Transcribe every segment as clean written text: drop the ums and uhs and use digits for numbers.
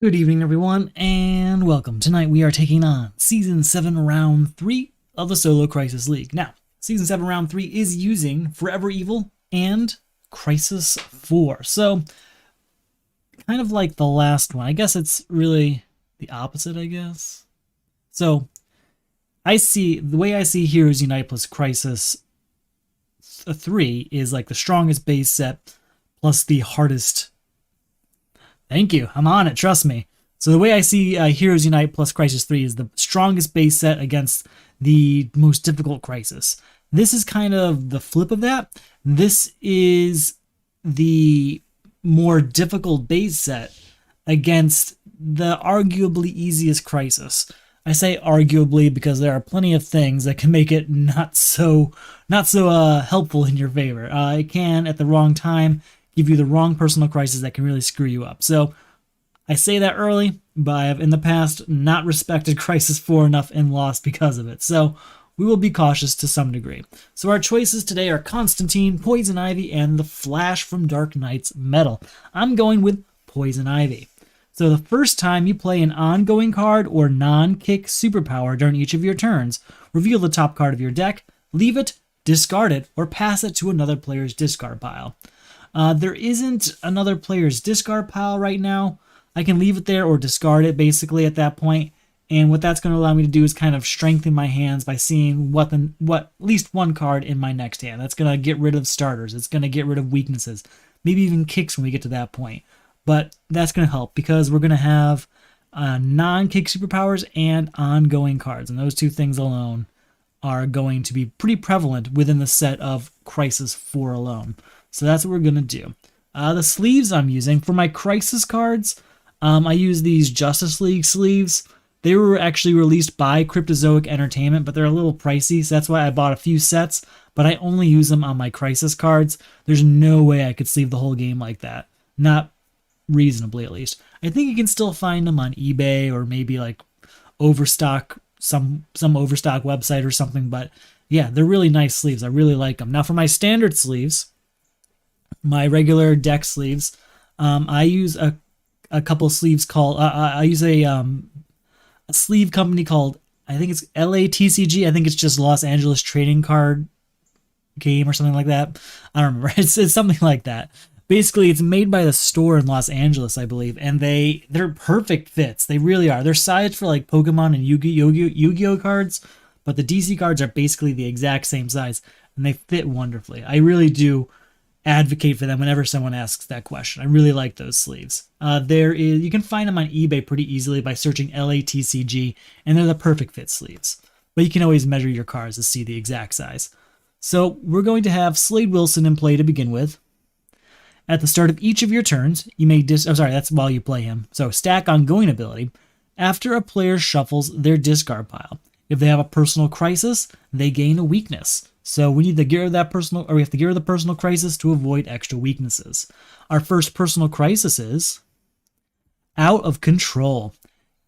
Good evening, everyone, and welcome. Tonight we are taking on Season 7, Round 3 of the Solo Crisis League. Now, Season 7, Round 3 is using Forever Evil and Crisis 4. So, kind of like the last one. I guess it's really the opposite, I guess. So, the way I see Heroes Unite plus Crisis 3 is like the strongest base set plus the hardest. Thank you. I'm on it. Trust me. So the way I see Heroes Unite plus Crisis 3 is the strongest base set against the most difficult Crisis. This is kind of the flip of that. This is the more difficult base set against the arguably easiest Crisis. I say arguably because there are plenty of things that can make it not so helpful in your favor. It can, at the wrong time, give you the wrong personal crisis that can really screw you up. So I say that early, but I have in the past not respected Crisis 4 enough and lost because of it. So we will be cautious to some degree. So our choices today are Constantine, Poison Ivy, and the Flash from Dark Knight's Metal. I'm going with Poison Ivy. So the first time you play an ongoing card or non-kick superpower during each of your turns, reveal the top card of your deck, leave it, discard it, or pass it to another player's discard pile. There isn't another player's discard pile right now. I can leave it there or discard it basically at that point. And what that's going to allow me to do is kind of strengthen my hands by seeing what at least one card in my next hand. That's going to get rid of starters. It's going to get rid of weaknesses. Maybe even kicks when we get to that point. But that's going to help because we're going to have non-kick superpowers and ongoing cards. And those two things alone are going to be pretty prevalent within the set of Crisis 4 alone. So that's what we're going to do. The sleeves I'm using for my Crisis cards, I use these Justice League sleeves. They were actually released by Cryptozoic Entertainment, but they're a little pricey, so that's why I bought a few sets, but I only use them on my Crisis cards. There's no way I could sleeve the whole game like that. Not reasonably, at least. I think you can still find them on eBay or maybe like Overstock, some Overstock website or something, but yeah, they're really nice sleeves. I really like them. Now for my standard sleeves, my regular deck sleeves, I use a couple sleeves called, I use a sleeve company called, I think it's LATCG. I think it's just Los Angeles Trading Card Game or something like that. I don't remember. It's something like that. Basically, it's made by the store in Los Angeles, I believe, and they're perfect fits. They really are. They're sized for like Pokemon and Yu-Gi-Oh cards, but the DC cards are basically the exact same size, and they fit wonderfully. I really do advocate for them whenever someone asks that question. I really like those sleeves. You can find them on eBay pretty easily by searching LATCG, and they're the perfect fit sleeves. But you can always measure your cards to see the exact size. So we're going to have Slade Wilson in play to begin with. At the start of each of your turns, you may that's while you play him. So stack ongoing ability. After a player shuffles their discard pile, if they have a personal crisis, they gain a weakness. So we need to get rid of we have to get rid of the personal crisis to avoid extra weaknesses. Our first personal crisis is Out of Control.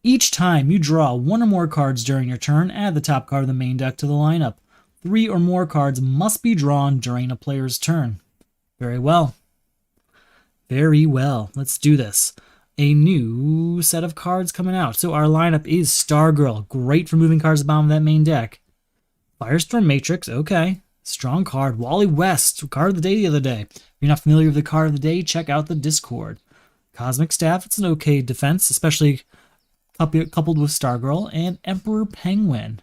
Each time you draw one or more cards during your turn, add the top card of the main deck to the lineup. 3 or more cards must be drawn during a player's turn. Very well. Very well. Let's do this. A new set of cards coming out. So our lineup is Stargirl. Great for moving cards to the bottom of that main deck. Firestorm Matrix, okay. Strong card. Wally West, card of the day the other day. If you're not familiar with the card of the day, check out the Discord. Cosmic Staff, it's an okay defense, especially coupled with Stargirl. And Emperor Penguin.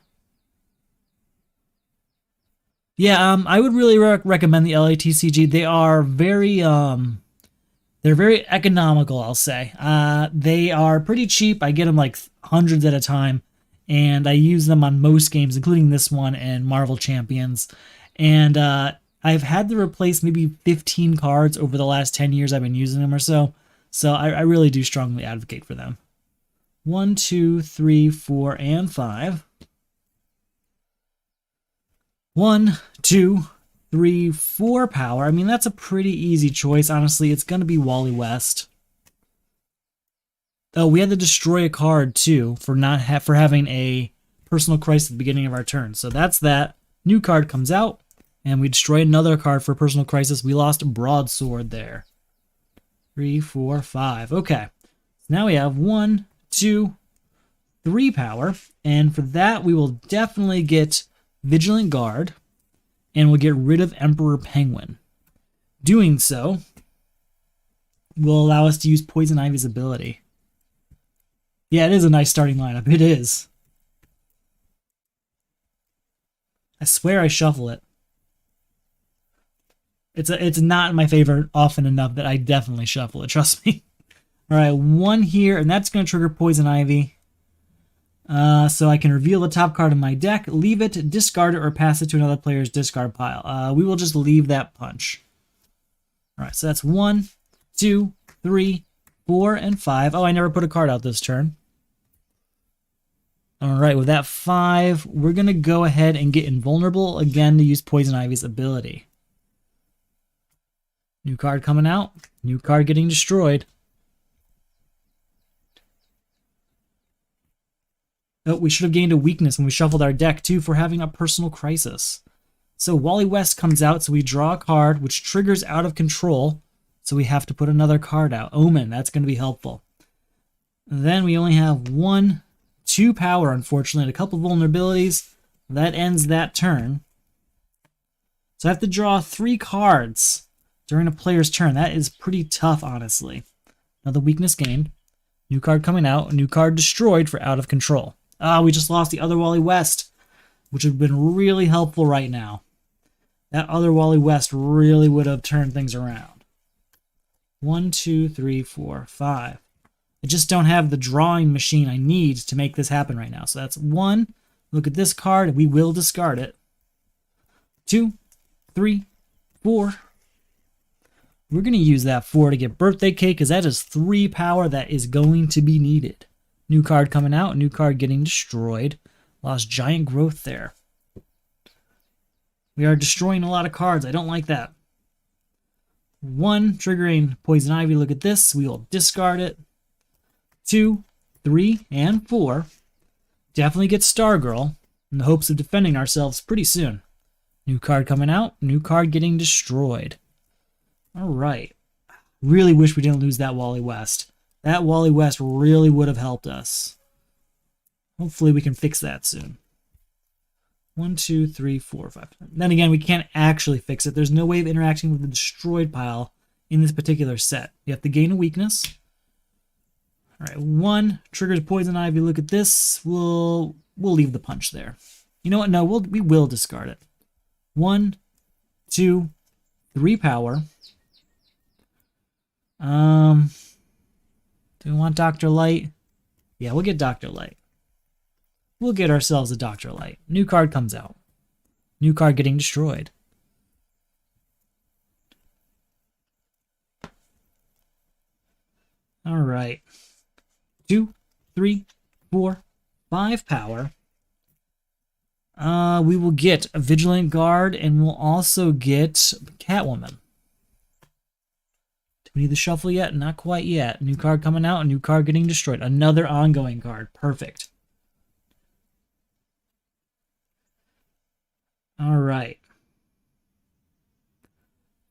Yeah, I would really recommend the LATCG. They are they're very economical, I'll say. They are pretty cheap. I get them like hundreds at a time. And I use them on most games, including this one and Marvel Champions. And I've had to replace maybe 15 cards over the last 10 years I've been using them or so. So I really do strongly advocate for them. 1, 2, 3, 4, and 5. 1, 2, 3, 4 power. I mean, that's a pretty easy choice, honestly. It's going to be Wally West. Oh, we had to destroy a card too for having a personal crisis at the beginning of our turn. So that's that. New card comes out, and we destroy another card for personal crisis. We lost a Broadsword there. 3, 4, 5. Okay. Now we have 1, 2, 3 power, and for that we will definitely get Vigilant Guard, and we'll get rid of Emperor Penguin. Doing so will allow us to use Poison Ivy's ability. Yeah, it is a nice starting lineup. It is. I swear I shuffle it. It's not my favorite often enough that I definitely shuffle it. Trust me. All right, 1 here, and that's going to trigger Poison Ivy. So I can reveal the top card of my deck, leave it, discard it, or pass it to another player's discard pile. We will just leave that punch. All right, so that's 1, 2, 3, 4, and 5. Oh, I never put a card out this turn. All right, with that 5, we're going to go ahead and get invulnerable again to use Poison Ivy's ability. New card coming out. New card getting destroyed. Oh, we should have gained a weakness when we shuffled our deck, too, for having a personal crisis. So Wally West comes out, so we draw a card, which triggers out of control. So we have to put another card out. Omen, that's going to be helpful. And then we only have 1, 2 power, unfortunately, and a couple vulnerabilities. That ends that turn. So I have to draw 3 cards during a player's turn. That is pretty tough, honestly. Another weakness gained. New card coming out. New card destroyed for out of control. We just lost the other Wally West, which would have been really helpful right now. That other Wally West really would have turned things around. 1, 2, 3, 4, 5. I just don't have the drawing machine I need to make this happen right now. So that's 1. Look at this card. We will discard it. 2, 3, 4. We're going to use that 4 to get Birthday Cake, because that is 3 power that is going to be needed. New card coming out. New card getting destroyed. Lost Giant Growth there. We are destroying a lot of cards. I don't like that. 1, triggering Poison Ivy. Look at this. We will discard it. 2, 3, and 4. Definitely get Stargirl in the hopes of defending ourselves pretty soon. New card coming out. New card getting destroyed. All right. Really wish we didn't lose that Wally West. That Wally West really would have helped us. Hopefully we can fix that soon. 1, 2, 3, 4, 5. Then again, we can't actually fix it. There's no way of interacting with the destroyed pile in this particular set. You have to gain a weakness. All right, 1 triggers Poison Ivy. Look at this. We'll leave the punch there. You know what? No, we will discard it. 1, 2, 3 power. Do we want Dr. Light? Yeah, we'll get Dr. Light. We'll get ourselves a Dr. Light. New card comes out. New card getting destroyed. All right. 2, 3, 4, 5 power. We will get a Vigilant Guard, and we'll also get Catwoman. Do we need the shuffle yet? Not quite yet. New card coming out, a new card getting destroyed. Another ongoing card. Perfect. All right.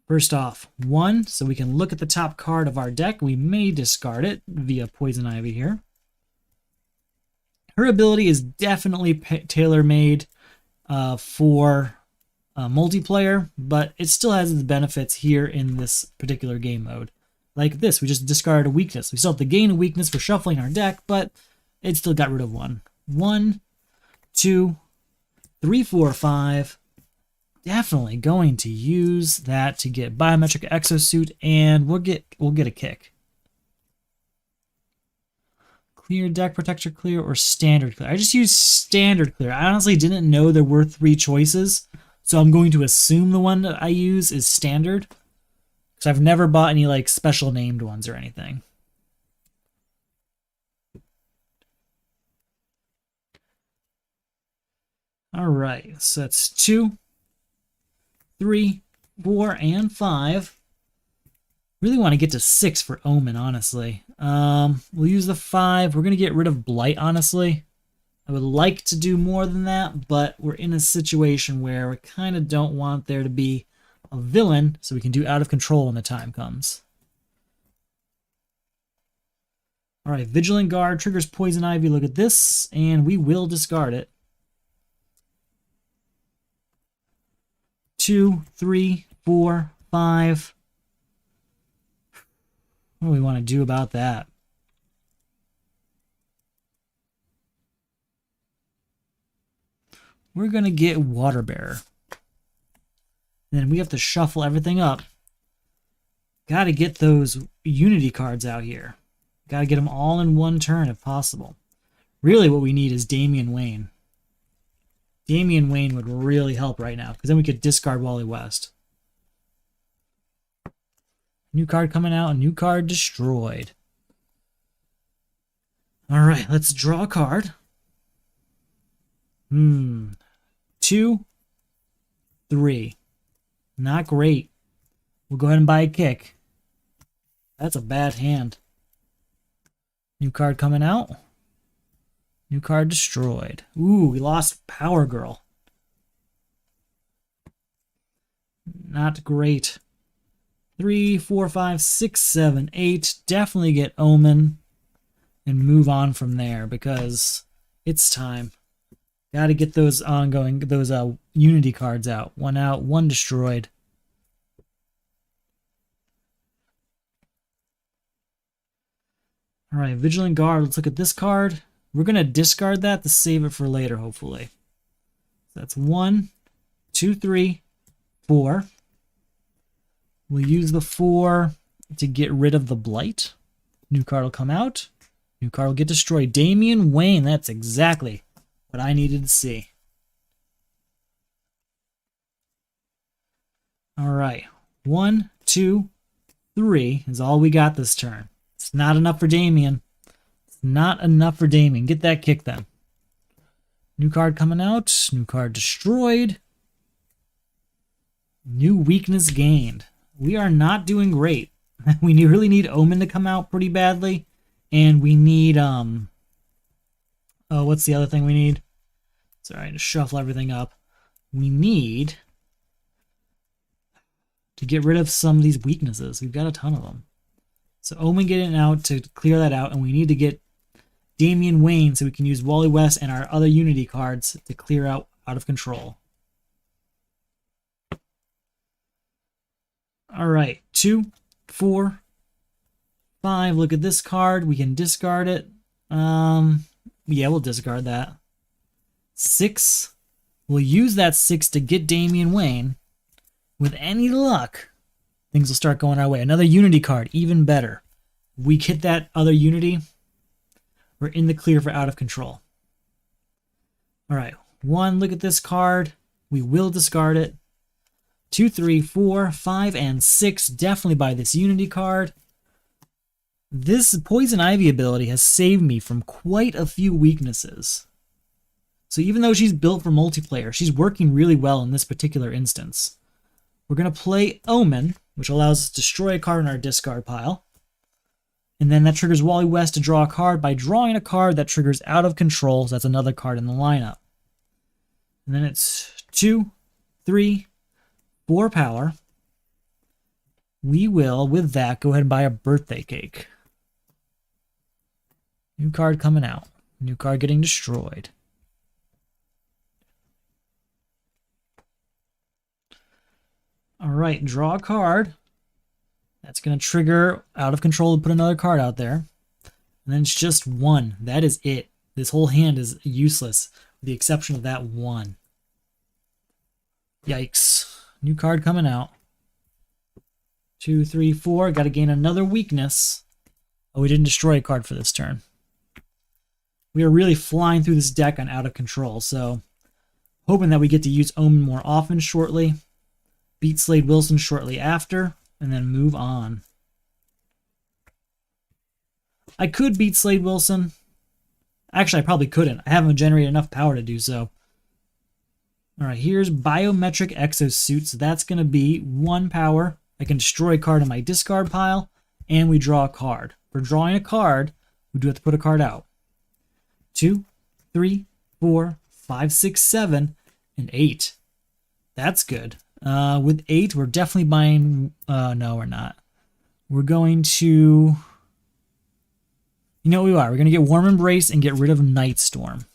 First off, 1, so we can look at the top card of our deck. We may discard it via Poison Ivy here. Her ability is definitely tailor-made for multiplayer, but it still has its benefits here in this particular game mode. Like this, we just discarded a weakness. We still have to gain a weakness for shuffling our deck, but it still got rid of 1. 1, 2, 3, 4, 5. Definitely going to use that to get Biometric Exosuit, and we'll get a kick. Clear, Deck Protector Clear, or Standard Clear. I just used Standard Clear. I honestly didn't know there were 3 choices, so I'm going to assume the one that I use is Standard, because I've never bought any like special named ones or anything. All right, so that's 2, 3, 4, and 5. Really want to get to 6 for Omen, honestly. We'll use the 5. We're going to get rid of Blight, honestly. I would like to do more than that, but we're in a situation where we kind of don't want there to be a villain, so we can do out of control when the time comes. All right, Vigilant Guard triggers Poison Ivy. Look at this, and we will discard it. 2, 3, 4, 5. What do we want to do about that? We're going to get Water Bearer. Then we have to shuffle everything up. Got to get those Unity cards out here. Got to get them all in one turn if possible. Really what we need is Damian Wayne. Damian Wayne would really help right now, because then we could discard Wally West. New card coming out, new card destroyed. All right, let's draw a card. 2, 3. Not great. We'll go ahead and buy a kick. That's a bad hand. New card coming out. New card destroyed. Ooh, we lost Power Girl. Not great. 3, 4, 5, 6, 7, 8. Definitely get Omen and move on from there because it's time. Got to get those Unity cards out. One out, one destroyed. All right, Vigilant Guard. Let's look at this card. We're going to discard that to save it for later, hopefully. That's 1, 2, 3, 4. We'll use the 4 to get rid of the Blight. New card will come out. New card will get destroyed. Damian Wayne. That's exactly what I needed to see. All right. 1, 2, 3 is all we got this turn. It's not enough for Damian. It's not enough for Damian. Get that kick then. New card coming out. New card destroyed. New weakness gained. We are not doing great. We really need Omen to come out pretty badly. And we need, oh, what's the other thing we need? Sorry, to shuffle everything up. We need to get rid of some of these weaknesses. We've got a ton of them. So Omen getting out to clear that out, and we need to get Damian Wayne so we can use Wally West and our other Unity cards to clear out of control. All right, 2, 4, 5. Look at this card. We can discard it. Yeah, we'll discard that. 6. We'll use that 6 to get Damian Wayne. With any luck, things will start going our way. Another Unity card, even better. We get that other Unity, we're in the clear for out of control. All right, 1, look at this card. We will discard it. 2, 3, 4, 5, and 6. Definitely buy this Unity card. This Poison Ivy ability has saved me from quite a few weaknesses. So even though she's built for multiplayer, she's working really well in this particular instance. We're going to play Omen, which allows us to destroy a card in our discard pile. And then that triggers Wally West to draw a card by drawing a card that triggers out of control. So that's another card in the lineup. And then it's 2, 3, 4 power. We will, with that, go ahead and buy a birthday cake. New card coming out. New card getting destroyed. All right, draw a card. That's going to trigger out of control and put another card out there. And then it's just 1. That is it. This whole hand is useless, with the exception of that 1. Yikes. New card coming out. 2, 3, 4. Got to gain another weakness. Oh, we didn't destroy a card for this turn. We are really flying through this deck on out of control, so hoping that we get to use Omen more often shortly. Beat Slade Wilson shortly after, and then move on. I could beat Slade Wilson. Actually, I probably couldn't. I haven't generated enough power to do so. All right, here's Biometric Exosuit. So that's going to be 1 power. I can destroy a card in my discard pile, and we draw a card. For drawing a card, we do have to put a card out. 2, 3, 4, 5, 6, 7, and 8. That's good. With 8, we're definitely buying... no, we're not. We're going to... You know what we are? We're going to get Warm Embrace and get rid of Night Storm.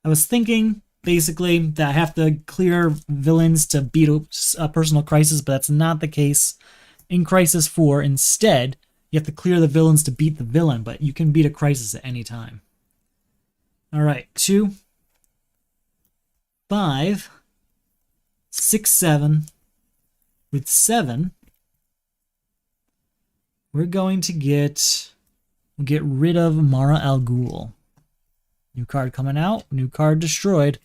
I was thinking, basically, that I have to clear villains to beat a personal crisis, but that's not the case in Crisis 4. Instead, you have to clear the villains to beat the villain, but you can beat a crisis at any time. All right, 2, 5, 6, 7. With 7, we're going to get rid of Mara Al Ghul. New card coming out, new card destroyed.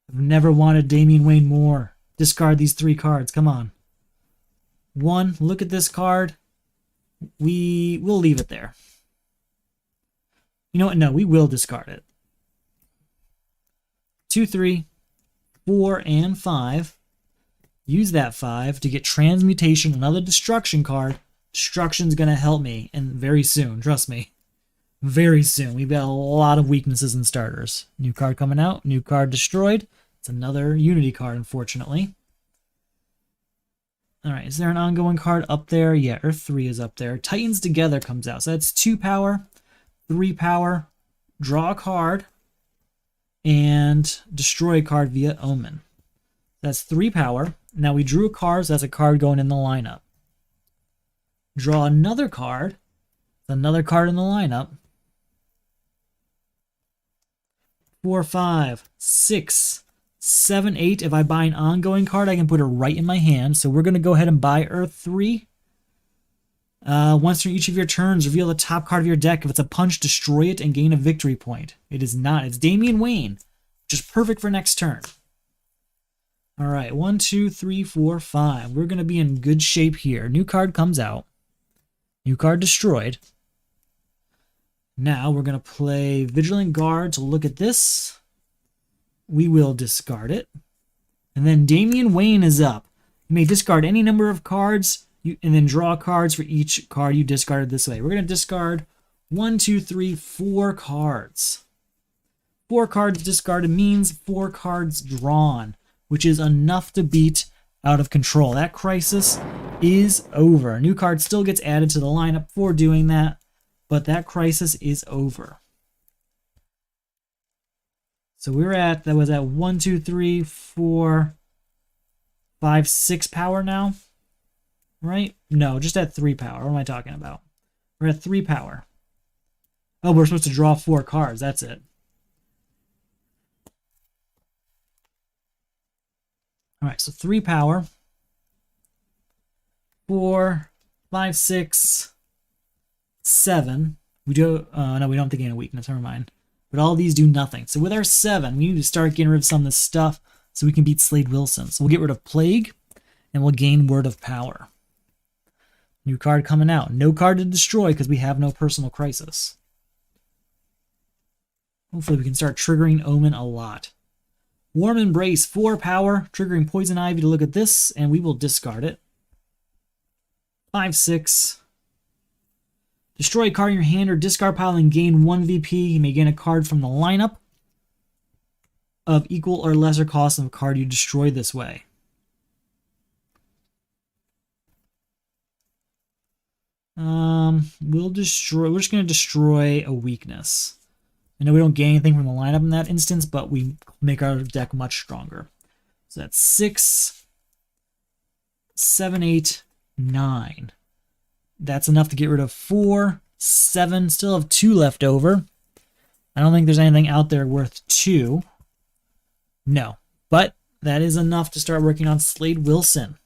I've never wanted Damian Wayne more. Discard these 3 cards, come on. 1, look at this card. We'll leave it there. You know what? No, we will discard it. 2, 3, 4, and 5. Use that 5 to get Transmutation, another Destruction card. Destruction's going to help me, and very soon, trust me. Very soon. We've got a lot of weaknesses in starters. New card coming out, new card destroyed. It's another Unity card, unfortunately. Alright, is there an ongoing card up there? Yeah, Earth 3 is up there. Titans Together comes out. So that's 2 power, 3 power, draw a card, and destroy a card via Omen. That's 3 power. Now we drew a card, so that's a card going in the lineup. Draw another card. Another card in the lineup. 4, 5, 6, 7, 8. If I buy an ongoing card, I can put it right in my hand. So we're going to go ahead and buy Earth 3. Once during each of your turns, reveal the top card of your deck. If it's a punch, destroy it and gain a victory point. It is not. It's Damian Wayne, which is perfect for next turn. All right, 1, 2, 3, 4, 5. We're going to be in good shape here. New card comes out. New card destroyed. Now we're going to play Vigilant Guard to look at this. We will discard it. And then Damian Wayne is up. You may discard any number of cards and then draw cards for each card you discarded this way. We're going to discard 1, 2, 3, 4 cards. 4 cards discarded means 4 cards drawn, which is enough to beat Out of Control. That crisis is over. A new card still gets added to the lineup for doing that, but that crisis is over. So we're at, that was at 1, 2, 3, 4, 5, 6 power now, right? No, just at 3 power. What am I talking about? We're at 3 power. Oh, we're supposed to draw 4 cards. That's it. All right, so 3 power. 4, 5, 6, 7. We do, no, we don't have to gain a weakness, never mind. But all these do nothing. So with our 7, we need to start getting rid of some of this stuff so we can beat Slade Wilson. So we'll get rid of Plague, and we'll gain Word of Power. New card coming out. No card to destroy because we have no personal crisis. Hopefully we can start triggering Omen a lot. Warm Embrace, 4 power, triggering Poison Ivy to look at this, and we will discard it. 5, 6. Destroy a card in your hand or discard pile and gain 1 VP. You may gain a card from the lineup of equal or lesser cost of a card you destroy this way. We're just going to destroy a weakness. I know we don't gain anything from the lineup in that instance, but we make our deck much stronger. So that's 6, 7, 8, 9. That's enough to get rid of 4, 7. Still have 2 left over. I don't think there's anything out there worth 2. No. But that is enough to start working on Slade Wilson.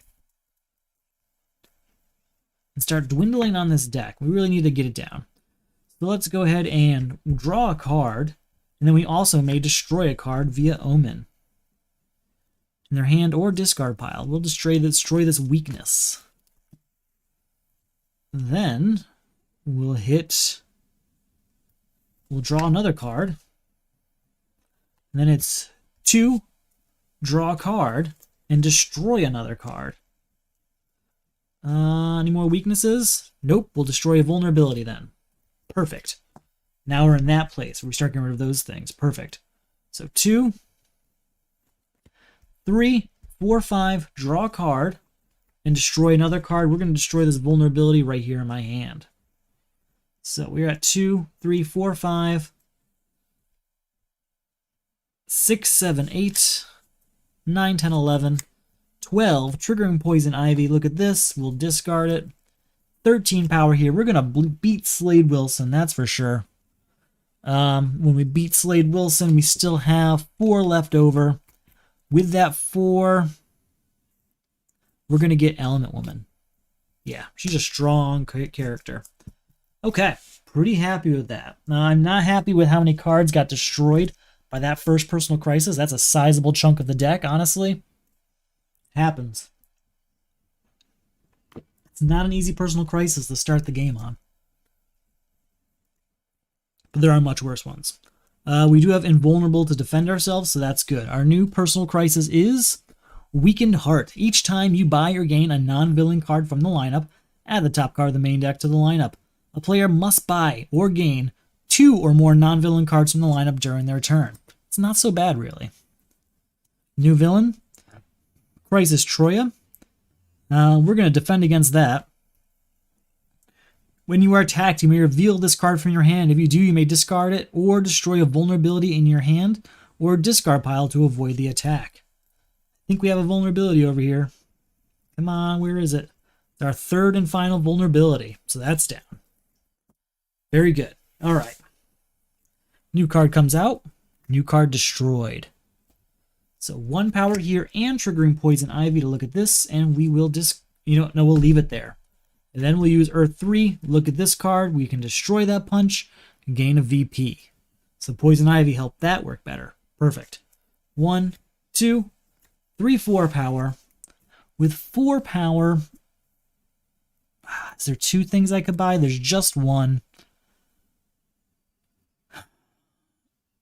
And start dwindling on this deck. We really need to get it down. So let's go ahead and draw a card. And then we also may destroy a card via Omen. In their hand or discard pile. We'll destroy this weakness. Then we'll draw another card. And then it's 2, draw a card, and destroy another card. Any more weaknesses? Nope, we'll destroy a vulnerability then. Perfect. Now we're in that place where we start getting rid of those things. Perfect. So 2, 3, 4, 5, draw a card, and destroy another card. We're going to destroy this vulnerability right here in my hand. So we're at 2, 3, 4, 5, 6, 7, 8, 9, 10, 11, 12. Triggering Poison Ivy. Look at this. We'll discard it. 13 power here. We're going to beat Slade Wilson, that's for sure. When we beat Slade Wilson, we still have 4 left over. With that 4, we're going to get Element Woman. Yeah, she's a strong character. Okay, pretty happy with that. Now, I'm not happy with how many cards got destroyed by that first Personal Crisis. That's a sizable chunk of the deck, honestly. Happens. It's not an easy Personal Crisis to start the game on. But there are much worse ones. We do have Invulnerable to defend ourselves, so that's good. Our new Personal Crisis is Weakened Heart. Each time you buy or gain a non-villain card from the lineup, add the top card of the main deck to the lineup. A player must buy or gain 2 or more non-villain cards from the lineup during their turn. It's not so bad, really. New villain, Crisis Troya. We're going to defend against that. When you are attacked, you may reveal this card from your hand. If you do, you may discard it or destroy a vulnerability in your hand or discard pile to avoid the attack. I think we have a vulnerability over here. Come on, where is it? It's our third and final vulnerability, so that's down. Very good. All right. New card comes out. New card destroyed. So 1 power here and triggering Poison Ivy to look at this, and we will we'll leave it there. And then we'll use Earth 3, look at this card, we can destroy that punch, and gain a VP. So Poison Ivy helped that work better. Perfect. 1, 2, 3, 4 power. With 4 power, is there 2 things I could buy? There's just 1.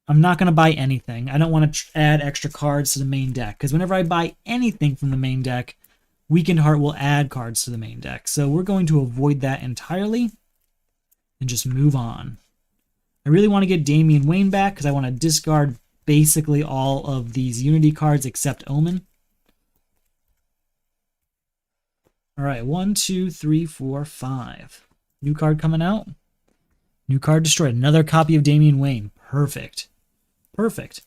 I'm not going to buy anything. I don't want to add extra cards to the main deck, because whenever I buy anything from the main deck, Weakened Heart will add cards to the main deck. So we're going to avoid that entirely and just move on. I really want to get Damian Wayne back because I want to discard basically all of these Unity cards except Omen. All right, 1, 2, 3, 4, 5. New card coming out. New card destroyed. Another copy of Damian Wayne. Perfect. Perfect.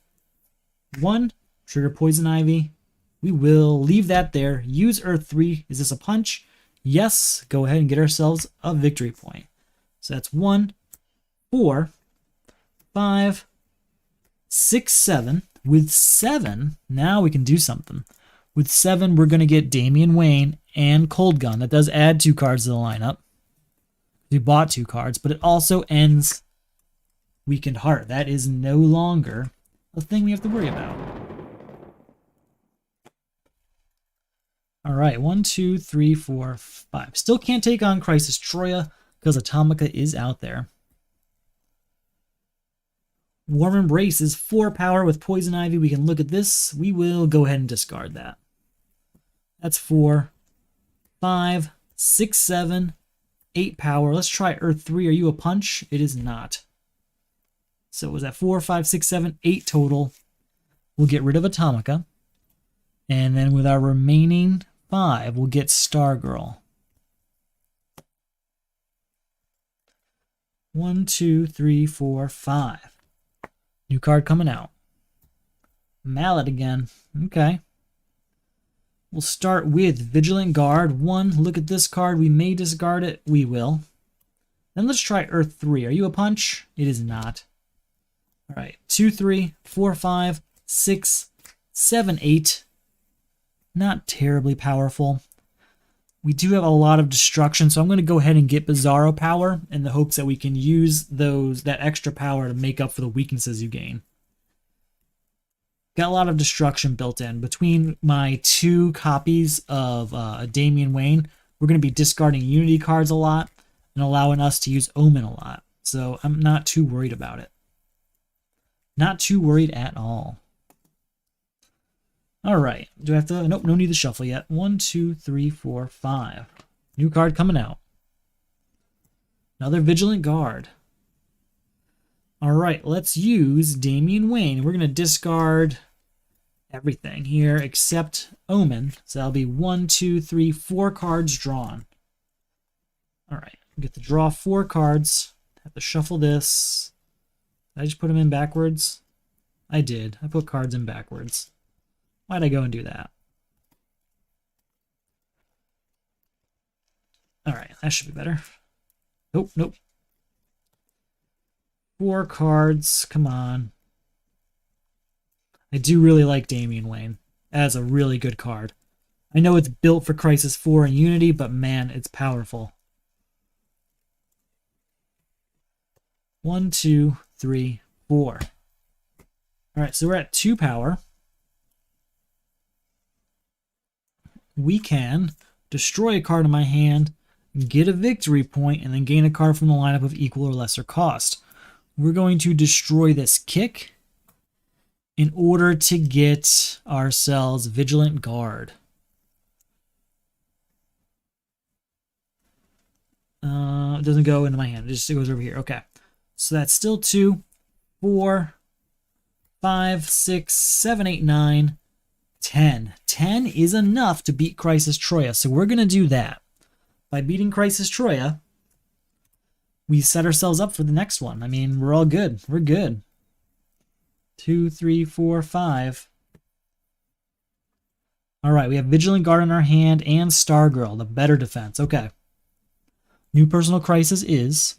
1, trigger Poison Ivy. We will leave that there. Use Earth 3. Is this a punch? Yes. Go ahead and get ourselves a victory point. So that's 1, 4, 5, 6, 7. With 7, now we can do something. With 7, we're going to get Damian Wayne and Cold Gun. That does add 2 cards to the lineup. We bought 2 cards, but it also ends Weakened Heart. That is no longer a thing we have to worry about. All right, 1, 2, 3, 4, 5. Still can't take on Crisis Troya because Atomica is out there. Warm Embrace is 4 power with Poison Ivy. We can look at this. We will go ahead and discard that. That's 4, 5, 6, 7, 8 power. Let's try Earth 3. Are you a punch? It is not. So was that 4, 5, 6, 7, 8 total? We'll get rid of Atomica. And then with our remaining 5, we'll get Stargirl. 1, 2, 3, 4, 5. New card coming out. Mallet again. Okay. We'll start with Vigilant Guard. 1, look at this card. We may discard it. We will. Then let's try Earth 3. Are you a punch? It is not. All right. 2, 3, 4, 5, 6, 7, 8. Not terribly powerful. We do have a lot of destruction, so I'm going to go ahead and get Bizarro power in the hopes that we can use that extra power to make up for the weaknesses you gain. Got a lot of destruction built in. Between my 2 copies of Damian Wayne, we're going to be discarding Unity cards a lot and allowing us to use Omen a lot. So I'm not too worried about it. Not too worried at all. All right. Do I have to? Nope, no need to shuffle yet. 1, 2, 3, 4, 5. New card coming out. Another Vigilant Guard. All right, let's use Damian Wayne. We're going to discard everything here except Omen. So that'll be 1, 2, 3, 4 cards drawn. All right, get to draw 4 cards. Have to shuffle this. Did I just put them in backwards? I did. I put cards in backwards. Why'd I go and do that? All right, that should be better. Nope, nope. 4 cards, come on. I do really like Damian Wayne. That's a really good card. I know it's built for Crisis 4 and Unity, but man, it's powerful. 1, 2, 3, 4. Alright, so we're at 2 power. We can destroy a card in my hand, get a victory point, and then gain a card from the lineup of equal or lesser cost. We're going to destroy this kick in order to get ourselves Vigilant Guard. It doesn't go into my hand. It just goes over here. Okay. So that's still 2, 4, 5, 6, 7, 8, 9, 10. 10 is enough to beat Crisis Troya. So we're going to do that. By beating Crisis Troya, we set ourselves up for the next one. I mean, we're all good. We're good. 2, 3, 4, 5. All right, we have Vigilant Guard in our hand and Stargirl, the better defense. Okay. New personal crisis is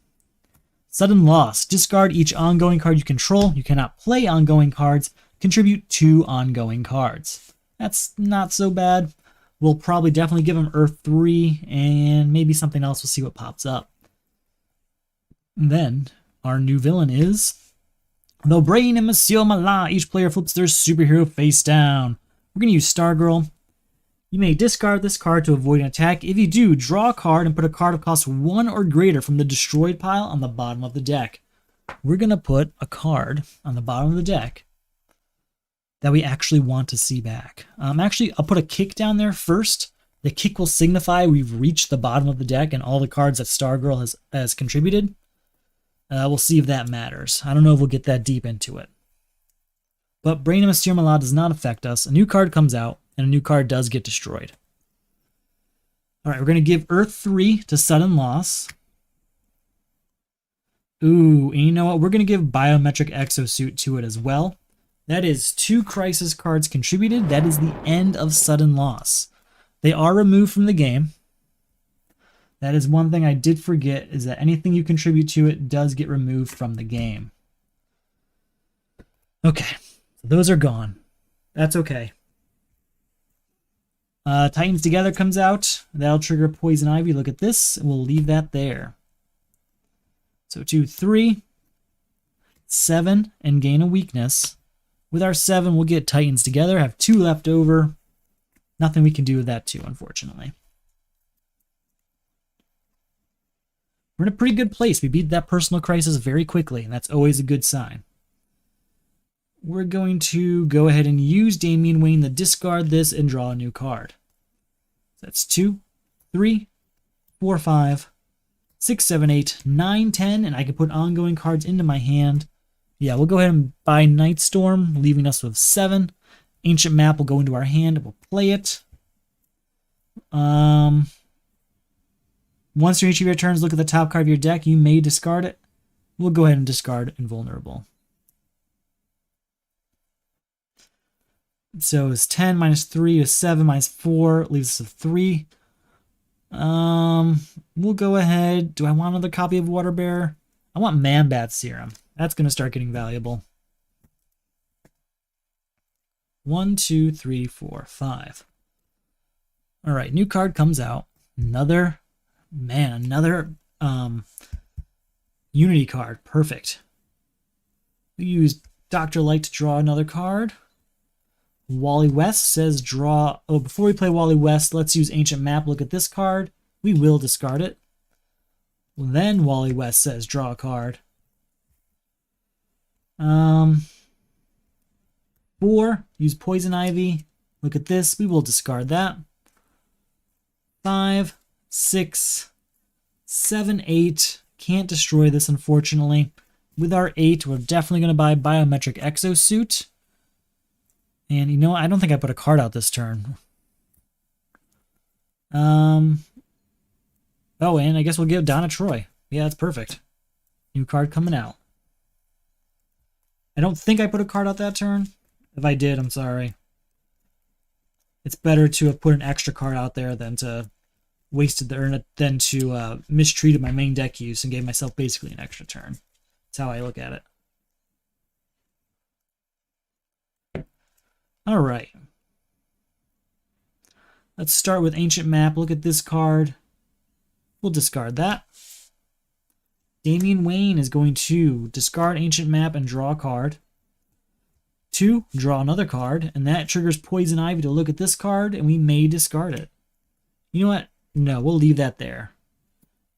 Sudden Loss. Discard each ongoing card you control. You cannot play ongoing cards. Contribute 2 ongoing cards. That's not so bad. We'll probably definitely give him Earth 3 and maybe something else. We'll see what pops up. And then our new villain is the Brain and Monsieur Malin. Each player flips their superhero face down. We're going to use Stargirl. You may discard this card to avoid an attack. If you do, draw a card and put a card of cost 1 or greater from the destroyed pile on the bottom of the deck. We're going to put a card on the bottom of the deck that we actually want to see back. Actually, I'll put a kick down there first. The kick will signify we've reached the bottom of the deck and all the cards that Stargirl has contributed. We'll see if that matters. I don't know if we'll get that deep into it. But Brain and Monsieur Malin does not affect us. A new card comes out, and a new card does get destroyed. All right, we're going to give Earth 3 to Sudden Loss. Ooh, and you know what? We're going to give Biometric Exosuit to it as well. That is 2 Crisis cards contributed. That is the end of Sudden Loss. They are removed from the game. That is one thing I did forget, is that anything you contribute to it does get removed from the game. Okay, so those are gone. That's okay. Titans Together comes out. That'll trigger Poison Ivy. Look at this. We'll leave that there. So 2, 3, 7, and gain a weakness. With our 7, we'll get Titans Together. Have 2 left over. Nothing we can do with that 2, unfortunately. We're in a pretty good place. We beat that personal crisis very quickly, and that's always a good sign. We're going to go ahead and use Damian Wayne to discard this and draw a new card. That's 2, 3, 4, 5, 6, 7, 8, 9, 10, and I can put ongoing cards into my hand. Yeah, we'll go ahead and buy Nightstorm, leaving us with 7. Ancient Map will go into our hand, and we'll play it. Once during each of your turns, look at the top card of your deck. You may discard it. We'll go ahead and discard Invulnerable. So it's 10 minus 3 is 7 minus 4 leaves us with 3. We'll go ahead. Do I want another copy of Water Bearer? I want Man-Bat Serum. That's going to start getting valuable. 1, 2, 3, 4, 5. All right, new card comes out. Another Unity card. Perfect. We use Dr. Light to draw another card. Wally West says draw... Oh, before we play Wally West, let's use Ancient Map. Look at this card. We will discard it. Then Wally West says draw a card. 4, use Poison Ivy. Look at this. We will discard that. 5, 6, 7, 8. Can't destroy this, unfortunately. With our 8, we're definitely going to buy Biometric Exosuit. And you know what? I don't think I put a card out this turn. Oh, and I guess we'll give Donna Troy. Yeah, that's perfect. New card coming out. I don't think I put a card out that turn. If I did, I'm sorry. It's better to have put an extra card out there than to wasted than to mistreated my main deck use and gave myself basically an extra turn. That's how I look at it. All right. Let's start with Ancient Map. Look at this card. We'll discard that. Damian Wayne is going to discard Ancient Map and draw a card. 2, draw another card, and that triggers Poison Ivy to look at this card, and we may discard it. You know what? No, we'll leave that there.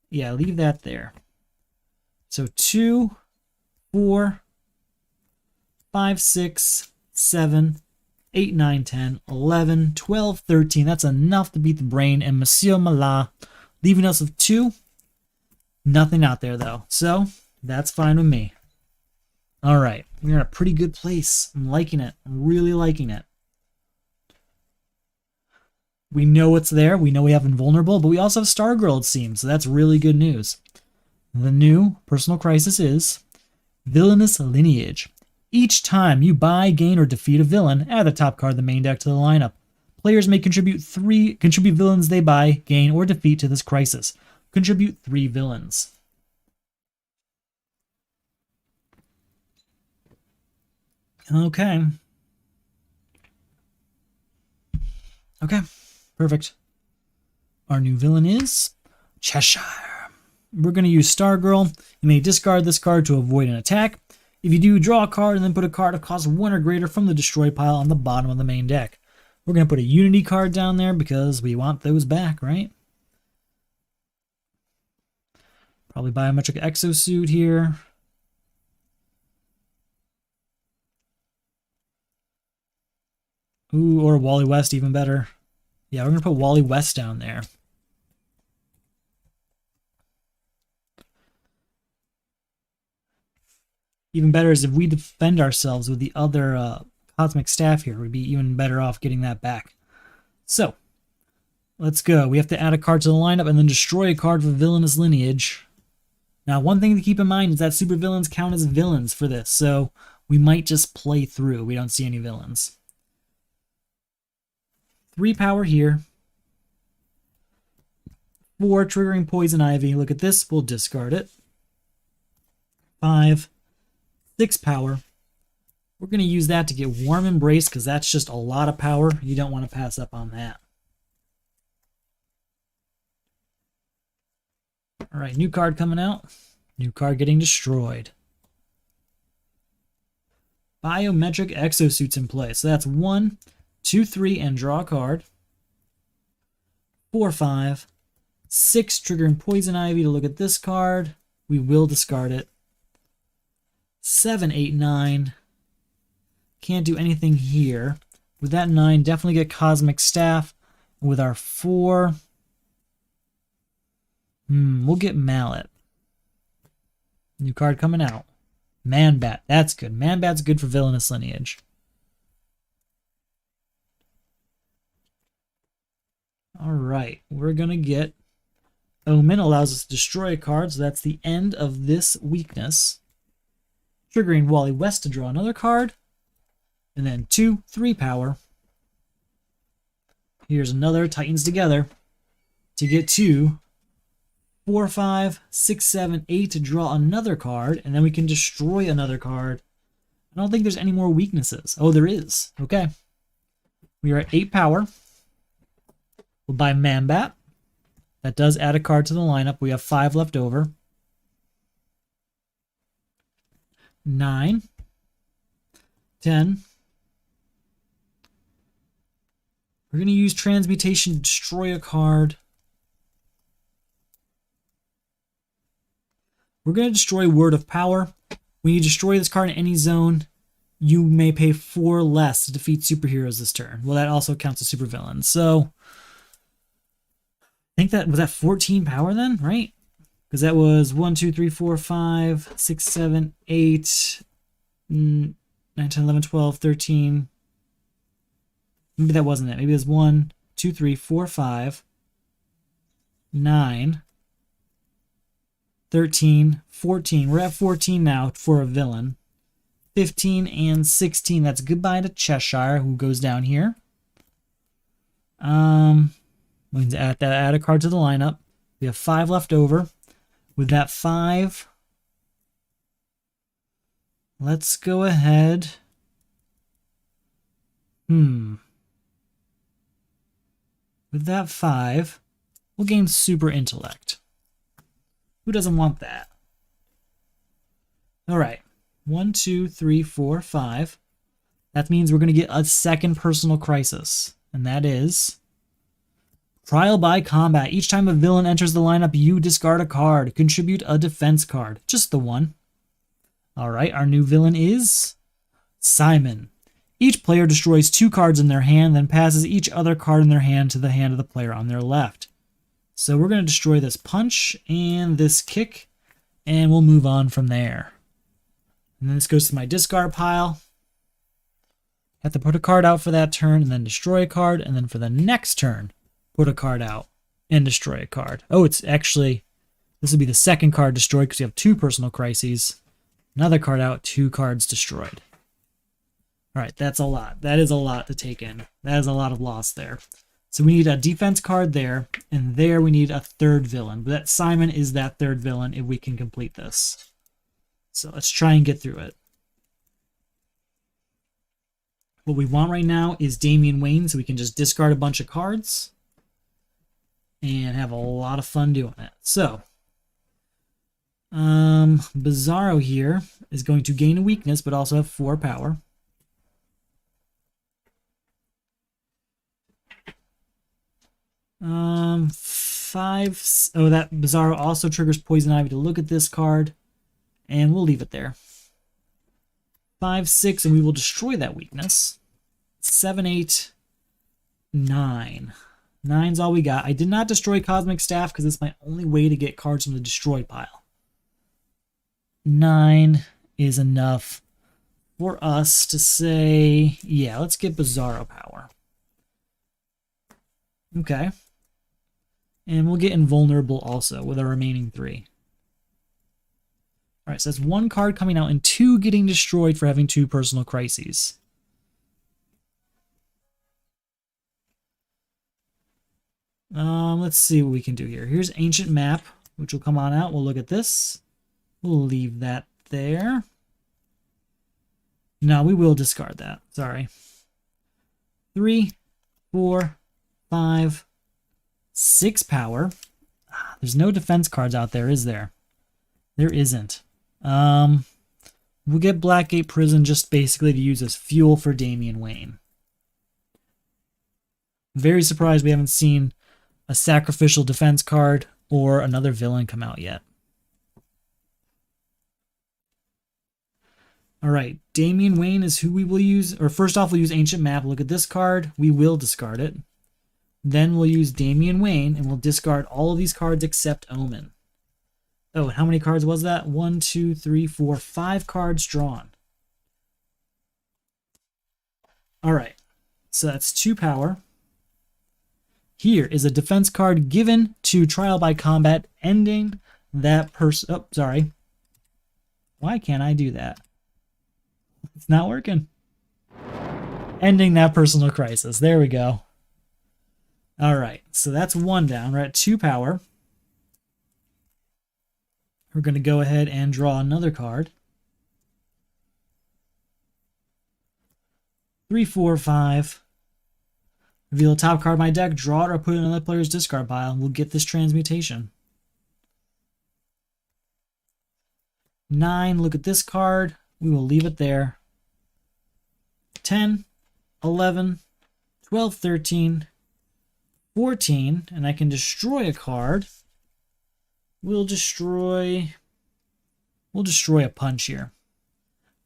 Yeah, leave that there. So 2, 4, 5, 6, 7, 8, 9, 10, 11, 12, 13. That's enough to beat the brain, and Monsieur Mala, leaving us with 2. Nothing out there, though. So, that's fine with me. All right. We're in a pretty good place. I'm liking it. I'm really liking it. We know it's there. We know we have Invulnerable, but we also have Stargirl, it seems. So that's really good news. The new Personal Crisis is Villainous Lineage. Each time you buy, gain, or defeat a villain, add the top card of the main deck to the lineup. Players may contribute villains they buy, gain, or defeat to this crisis. Contribute 3 villains. Okay. Okay, perfect. Our new villain is Cheshire. We're going to use Stargirl. You may discard this card to avoid an attack. If you do, draw a card and then put a card of cost 1 or greater from the destroy pile on the bottom of the main deck. We're going to put a Unity card down there because we want those back, right? Probably Biometric Exosuit here. Ooh, or Wally West, even better. Yeah, we're going to put Wally West down there. Even better is if we defend ourselves with the other Cosmic Staff here. We'd be even better off getting that back. So, let's go. We have to add a card to the lineup and then destroy a card for Villainous Lineage. Now, one thing to keep in mind is that supervillains count as villains for this, so we might just play through. We don't see any villains. 3 power here. 4 triggering Poison Ivy. Look at this. We'll discard it. 5. 6 power. We're going to use that to get Warm Embrace because that's just a lot of power. You don't want to pass up on that. All right, new card coming out. New card getting destroyed. Biometric Exosuits in play. So that's 1, 2, 3, and draw a card. 4, 5, 6, triggering Poison Ivy to look at this card. We will discard it. 7, 8, 9. Can't do anything here. With that 9, definitely get Cosmic Staff. With our 4, we'll get Mallet. New card coming out. Man-Bat. That's good. Man-Bat's good for Villainous Lineage. Alright, we're going to get Omen. Allows us to destroy a card, so that's the end of this weakness. Triggering Wally West to draw another card. And then 2, 3 power. Here's another Titans Together to get 2, 4, 5, 6, 7, 8 to draw another card, and then we can destroy another card. I don't think there's any more weaknesses. Oh, there is. Okay. We are at 8 power. We'll buy Man-Bat. That does add a card to the lineup. We have 5 left over. 9, 10. We're going to use Transmutation to destroy a card. We're going to destroy Word of Power. When you destroy this card in any zone, you may pay 4 less to defeat superheroes this turn. Well, that also counts as supervillains. So, I think that was that 14 power then, right? Because that was 1, 2, 3, 4, 5, 6, 7, 8, 9, 10, 11, 12, 13. Maybe that wasn't it. Maybe it was 1, 2, 3, 4, 5, 9, 13, 14. We're at 14 now for a villain. 15 and 16. That's goodbye to Cheshire, who goes down here. We can add a card to the lineup. We have 5 left over. With that 5, let's go ahead. With that 5, we'll gain super intellect. Who doesn't want that? All right. 1, 2, 3, 4, 5. That means we're going to get a second personal crisis. And that is Trial by Combat. Each time a villain enters the lineup, you discard a card. Contribute a defense card. Just the one. All right. Our new villain is Simon. Each player destroys 2 cards in their hand, then passes each other card in their hand to the hand of the player on their left. So we're going to destroy this punch and this kick, and we'll move on from there. And then this goes to my discard pile. Have to put a card out for that turn, and then destroy a card, and then for the next turn, put a card out and destroy a card. Oh, it's actually, this would be the second card destroyed because you have 2 personal crises. Another card out, 2 cards destroyed. All right, that's a lot. That is a lot to take in. That is a lot of loss there. So we need a defense card there, and there we need a third villain. But that Simon is that third villain if we can complete this. So let's try and get through it. What we want right now is Damian Wayne, so we can just discard a bunch of cards and have a lot of fun doing it. So, Bizarro here is going to gain a weakness, but also have 4 power. Oh, that Bizarro also triggers Poison Ivy to look at this card, and we'll leave it there. 5, 6, and we will destroy that weakness. 7, 8, 9. 9's all we got. I did not destroy Cosmic Staff because it's my only way to get cards from the destroy pile. 9 is enough for us to say, yeah, let's get Bizarro power. Okay. And we'll get Invulnerable also with our remaining 3. All right, so that's 1 card coming out and 2 getting destroyed for having 2 personal crises. Let's see what we can do here. Here's Ancient Map, which will come on out. We'll look at this. We'll leave that there. No, we will discard that. Sorry. 3, 4, 5, 6 power. There's no defense cards out there, is there? There isn't. We'll get Blackgate Prison just basically to use as fuel for Damian Wayne. Very surprised we haven't seen a sacrificial defense card or another villain come out yet. All right, Damian Wayne is who we will use. Or first off, we'll use Ancient Map. Look at this card. We will discard it. Then we'll use Damian Wayne, and we'll discard all of these cards except Omen. Oh, and how many cards was that? 1, 2, 3, 4, 5 cards drawn. All right, so that's 2 power. Here is a defense card given to Trial by Combat, ending that person. Oh, sorry. Why can't I do that? It's not working. Ending that personal crisis. There we go. All right, so that's 1 down. We're at 2 power. We're going to go ahead and draw another card. 3, 4, 5. Reveal a top card of my deck, draw it, or put it in another player's discard pile. We'll get this transmutation. 9, look at this card. We will leave it there. 10, 11, 12, 13, 14, and I can destroy a card. We'll destroy a punch here.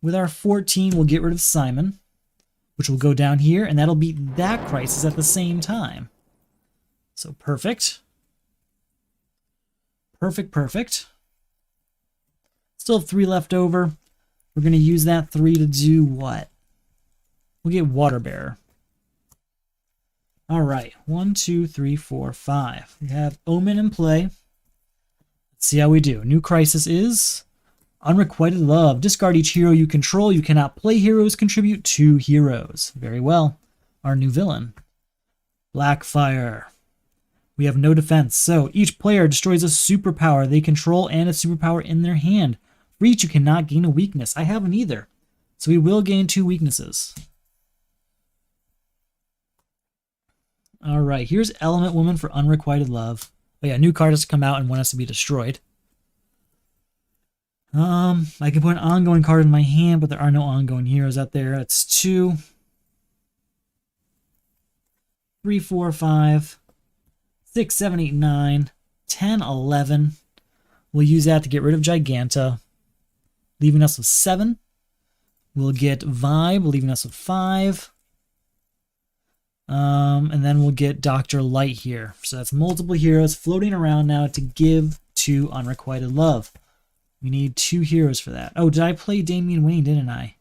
With our 14, we'll get rid of Simon, which will go down here, and that'll beat that crisis at the same time. So perfect. Perfect, perfect. Still have 3 left over. We're going to use that 3 to do what? We'll get Water Bearer. All right, 1, 2, 3, 4, 5. We have Omen in play. Let's see how we do. New crisis is Unrequited Love. Discard each hero you control. You cannot play heroes. Contribute 2 heroes. Very well. Our new villain. Blackfire. We have no defense, so each player destroys a superpower they control and a superpower in their hand. For each, you cannot gain a weakness. I haven't either, so we will gain 2 weaknesses. All right, here's Element Woman for Unrequited Love. Oh yeah, new card has to come out and one has to be destroyed. I can put an ongoing card in my hand, but there are no ongoing heroes out there. That's 2, 3, 4, 5, 6, 7, 8, 9, 10, 11. We'll use that to get rid of Giganta, leaving us with 7. We'll get Vibe, leaving us with 5. And then we'll get Dr. Light here. So that's multiple heroes floating around now to give to Unrequited Love. We need 2 heroes for that. Oh, did I play Damian Wayne, didn't I?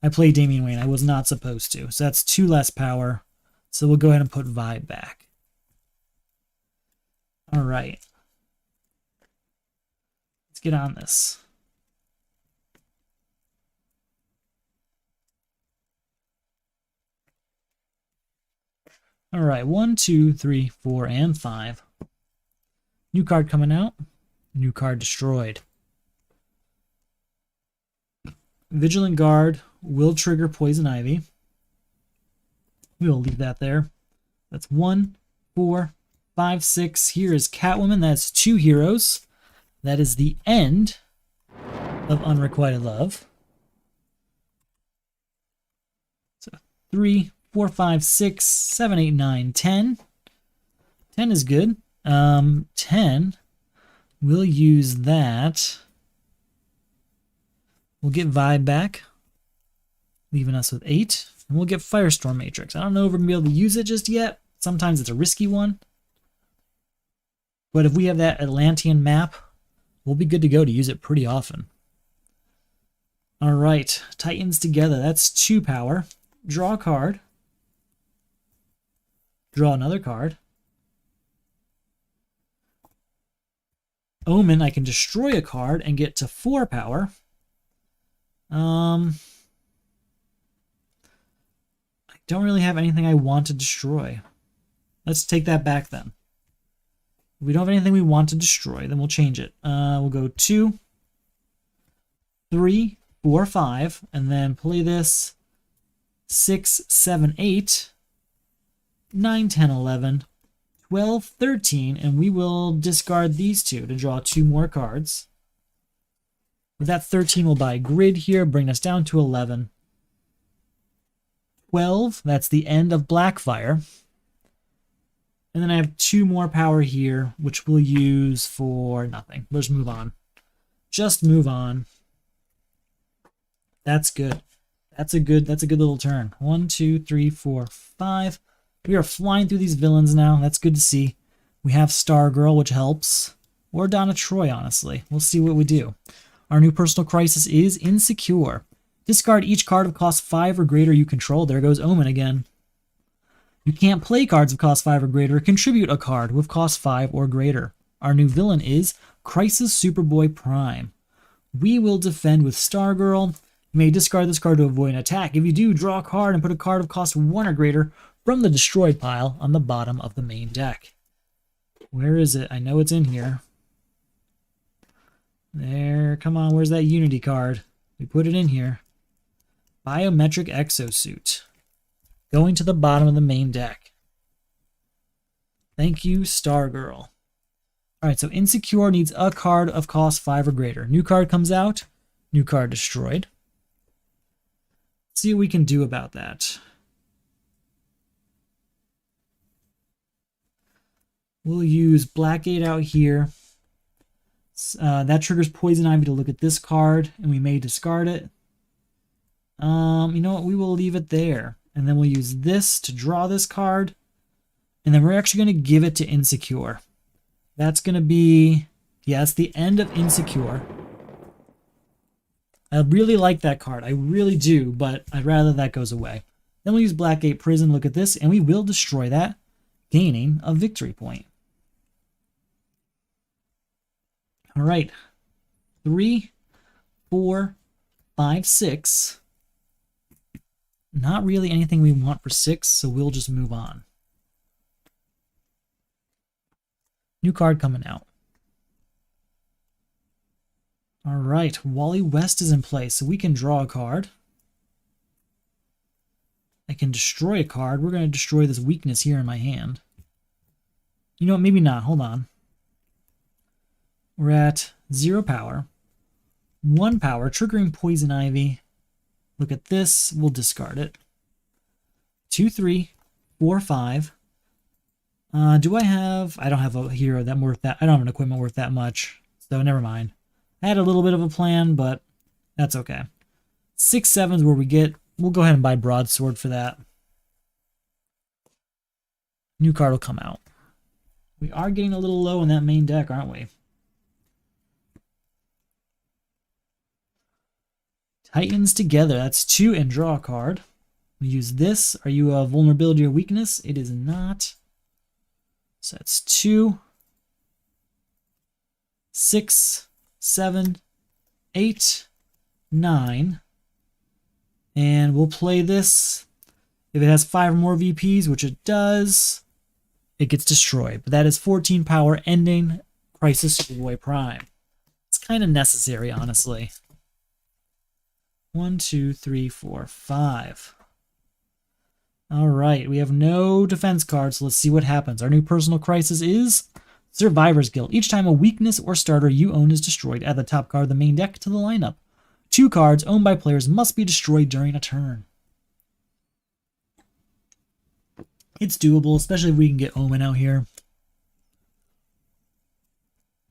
I played Damian Wayne. I was not supposed to. So that's 2 less power. So we'll go ahead and put Vibe back. All right. Let's get on this. All right, 1, 2, 3, 4, and 5. New card coming out. New card destroyed. Vigilant Guard will trigger Poison Ivy. We will leave that there. That's 1, 4, 5, 6. Here is Catwoman. That's 2 heroes. That is the end of Unrequited Love. So 3, 4, 5, 6, 7, 8, 9, 10. 10 is good. 10, we'll use that. We'll get Vibe back, leaving us with 8. And we'll get Firestorm Matrix. I don't know if we're going to be able to use it just yet. Sometimes it's a risky one. But if we have that Atlantean map, we'll be good to go to use it pretty often. All right, Titans together. That's 2 power. Draw a card. Draw another card. Omen, I can destroy a card and get to 4 power. I don't really have anything I want to destroy. Let's take that back then. If we don't have anything we want to destroy, then we'll change it. We'll go 2, 3, 4, 5, and then play this 6, 7, 8, 9, 10, 11, 12, 13, and we will discard these 2 to draw 2 more cards. With that 13, we'll buy a grid here, bring us down to 11. 12, that's the end of Blackfire. And then I have 2 more power here, which we'll use for nothing. Let's move on. Just move on. That's good. That's a good little turn. 1, 2, 3, 4, 5. We are flying through these villains now. That's good to see. We have Stargirl, which helps. Or Donna Troy, honestly. We'll see what we do. Our new personal crisis is Insecure. Discard each card of cost 5 or greater you control. There goes Omen again. You can't play cards of cost 5 or greater. Contribute a card with cost 5 or greater. Our new villain is Crisis Superboy Prime. We will defend with Stargirl. You may discard this card to avoid an attack. If you do, draw a card and put a card of cost 1 or greater from the destroyed pile on the bottom of the main deck. Where is it? I know it's in here. There, come on, where's that Unity card? We put it in here. Biometric Exosuit. Going to the bottom of the main deck. Thank you, Stargirl. Alright, so Insecure needs a card of cost 5 or greater. New card comes out. New card destroyed. Let's see what we can do about that. We'll use Blackgate out here. That triggers Poison Ivy to look at this card, and we may discard it. You know what? We will leave it there. And then we'll use this to draw this card. And then we're actually going to give it to Insecure. That's going to be... yeah, it's the end of Insecure. I really like that card. I really do, but I'd rather that goes away. Then we'll use Blackgate Prison. Look at this, and we will destroy that, gaining a victory point. All right. 3, 4, 5, 6. Not really anything we want for 6, so we'll just move on. New card coming out. All right, Wally West is in play, so we can draw a card. I can destroy a card. We're going to destroy this weakness here in my hand. You know what? Maybe not. Hold on. We're at 0 power. 1 power, triggering Poison Ivy. Look at this. We'll discard it. 2, 3, 4, 5. Do I have... I don't have a hero that worth that. I don't have an equipment worth that much. So never mind. I had a little bit of a plan, but that's okay. 6, 7 is where we get... We'll go ahead and buy Broadsword for that. New card will come out. We are getting a little low in that main deck, aren't we? Titans Together. That's 2 and draw a card. We use this. Are you a vulnerability or weakness? It is not. So that's 2, 6, 7, 8, 9. And we'll play this. If it has 5 or more VPs, which it does, it gets destroyed. But that is 14 power, ending Crisis Superboy Prime. It's kind of necessary, honestly. 1, 2, 3, 4, 5. All right, we have no defense cards, so let's see what happens. Our new personal crisis is Survivor's Guild. Each time a weakness or starter you own is destroyed, add the top card of the main deck to the lineup. 2 cards owned by players must be destroyed during a turn. It's doable, especially if we can get Omen out here.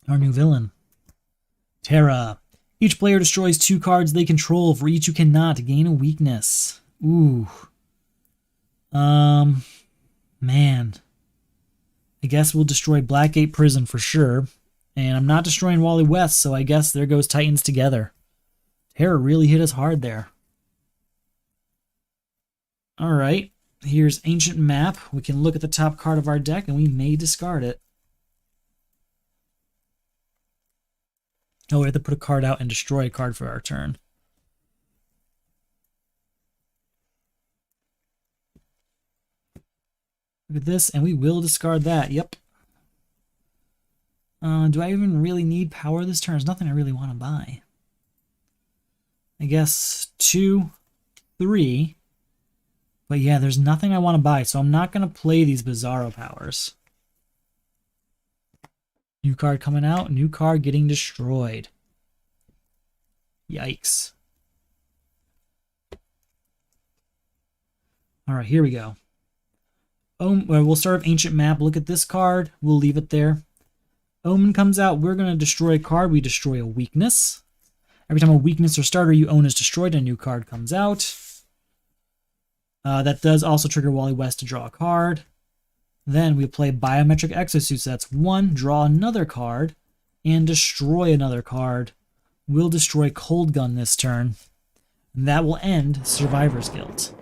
Our new villain, Terra. Each player destroys 2 cards they control. For each you cannot gain a weakness. Ooh. Man. I guess we'll destroy Blackgate Prison for sure. And I'm not destroying Wally West, so I guess there goes Titans Together. Terra really hit us hard there. Alright. Here's Ancient Map. We can look at the top card of our deck, and we may discard it. Oh, we have to put a card out and destroy a card for our turn. Look at this, and we will discard that. Yep. Do I even really need power this turn? There's nothing I really want to buy. I guess 2, 3. But yeah, there's nothing I want to buy, so I'm not going to play these Bizarro powers. New card coming out, new card getting destroyed. Yikes. Alright, here we go. We'll start with Ancient Map. Look at this card. We'll leave it there. Omen comes out. We're going to destroy a card. We destroy a weakness. Every time a weakness or starter you own is destroyed, a new card comes out. That does also trigger Wally West to draw a card. Then we play Biometric Exosuits. That's 1, draw another card, and destroy another card. We'll destroy Cold Gun this turn. And that will end Survivor's Guild.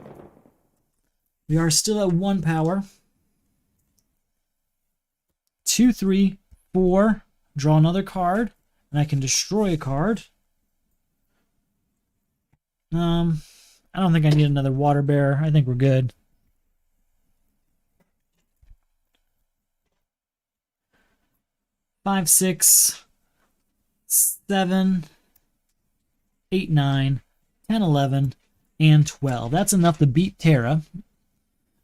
We are still at 1 power. 2, 3, 4. Draw another card, and I can destroy a card. I don't think I need another Water Bearer. I think we're good. Five, 6, 7, 8, 9, 10, 11, and 12. That's enough to beat Terra.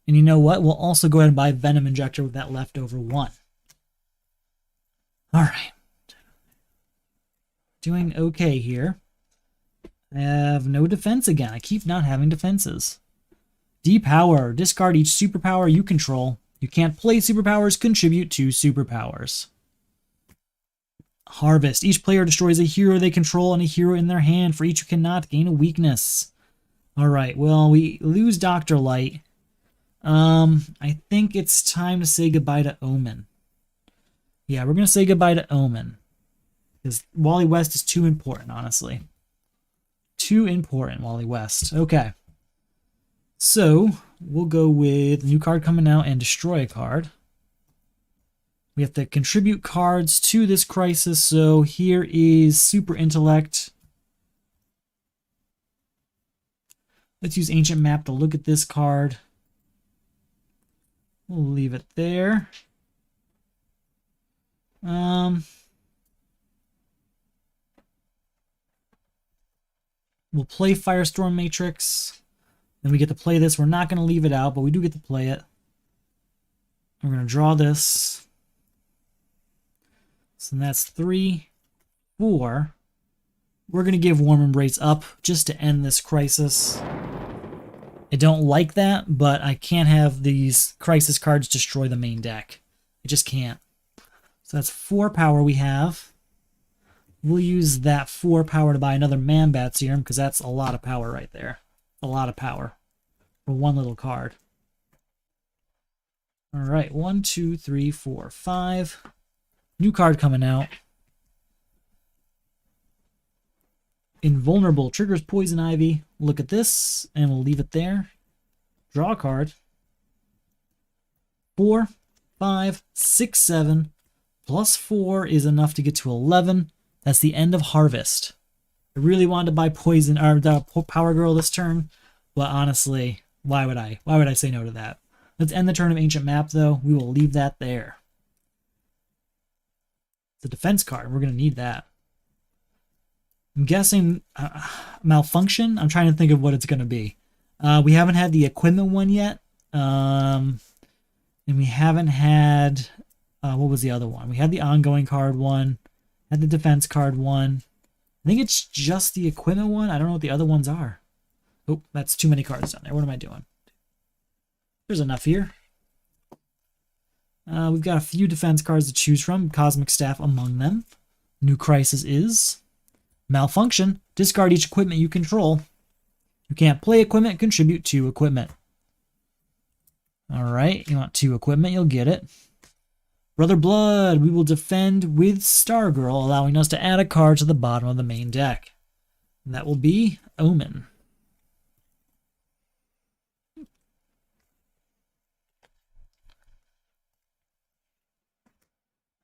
And you know what? We'll also go ahead and buy Venom Injector with that leftover 1. Alright. Doing okay here. I have no defense again. I keep not having defenses. Depower. Discard each superpower you control. You can't play superpowers. Contribute 2 superpowers. Harvest. Each player destroys a hero they control and a hero in their hand. For each you cannot gain a weakness. Alright, well, we lose Dr. Light. I think it's time to say goodbye to Omen. Yeah, we're going to say goodbye to Omen. Because Wally West is too important, honestly. Too important, Wally West. Okay. So we'll go with new card coming out and destroy a card. We have to contribute cards to this crisis. So here is Super Intellect. Let's use Ancient Map to look at this card. We'll leave it there. We'll play Firestorm Matrix. Then we get to play this. We're not going to leave it out, but we do get to play it. We're going to draw this. So that's 3, 4. We're going to give Warm Embrace up just to end this crisis. I don't like that, but I can't have these crisis cards destroy the main deck. I just can't. So that's 4 power we have. We'll use that 4 power to buy another Man-Bat Serum, because that's a lot of power right there. A lot of power for one little card. Alright, 1, 2, 3, 4, 5. New card coming out. Invulnerable triggers Poison Ivy. Look at this, and we'll leave it there. Draw a card. 4, 5, 6, 7. Plus 4 is enough to get to 11. That's the end of Harvest. I really wanted to buy Poison or the Power Girl this turn, but honestly, why would I? Why would I say no to that? Let's end the turn of Ancient Map, though. We will leave that there. It's a defense card. We're going to need that. I'm guessing Malfunction. I'm trying to think of what it's going to be. We haven't had the equipment one yet. And we haven't had... what was the other one? We had the ongoing card one. Had the defense card one. I think it's just the equipment one. I don't know what the other ones are. Oh, that's too many cards down there. What am I doing? There's enough here. We've got a few defense cards to choose from. Cosmic Staff among them. New crisis is Malfunction. Discard each equipment you control. You can't play equipment. Contribute 2 equipment. Alright, you want 2 equipment. You'll get it. Brother Blood, we will defend with Stargirl, allowing us to add a card to the bottom of the main deck. And that will be Omen.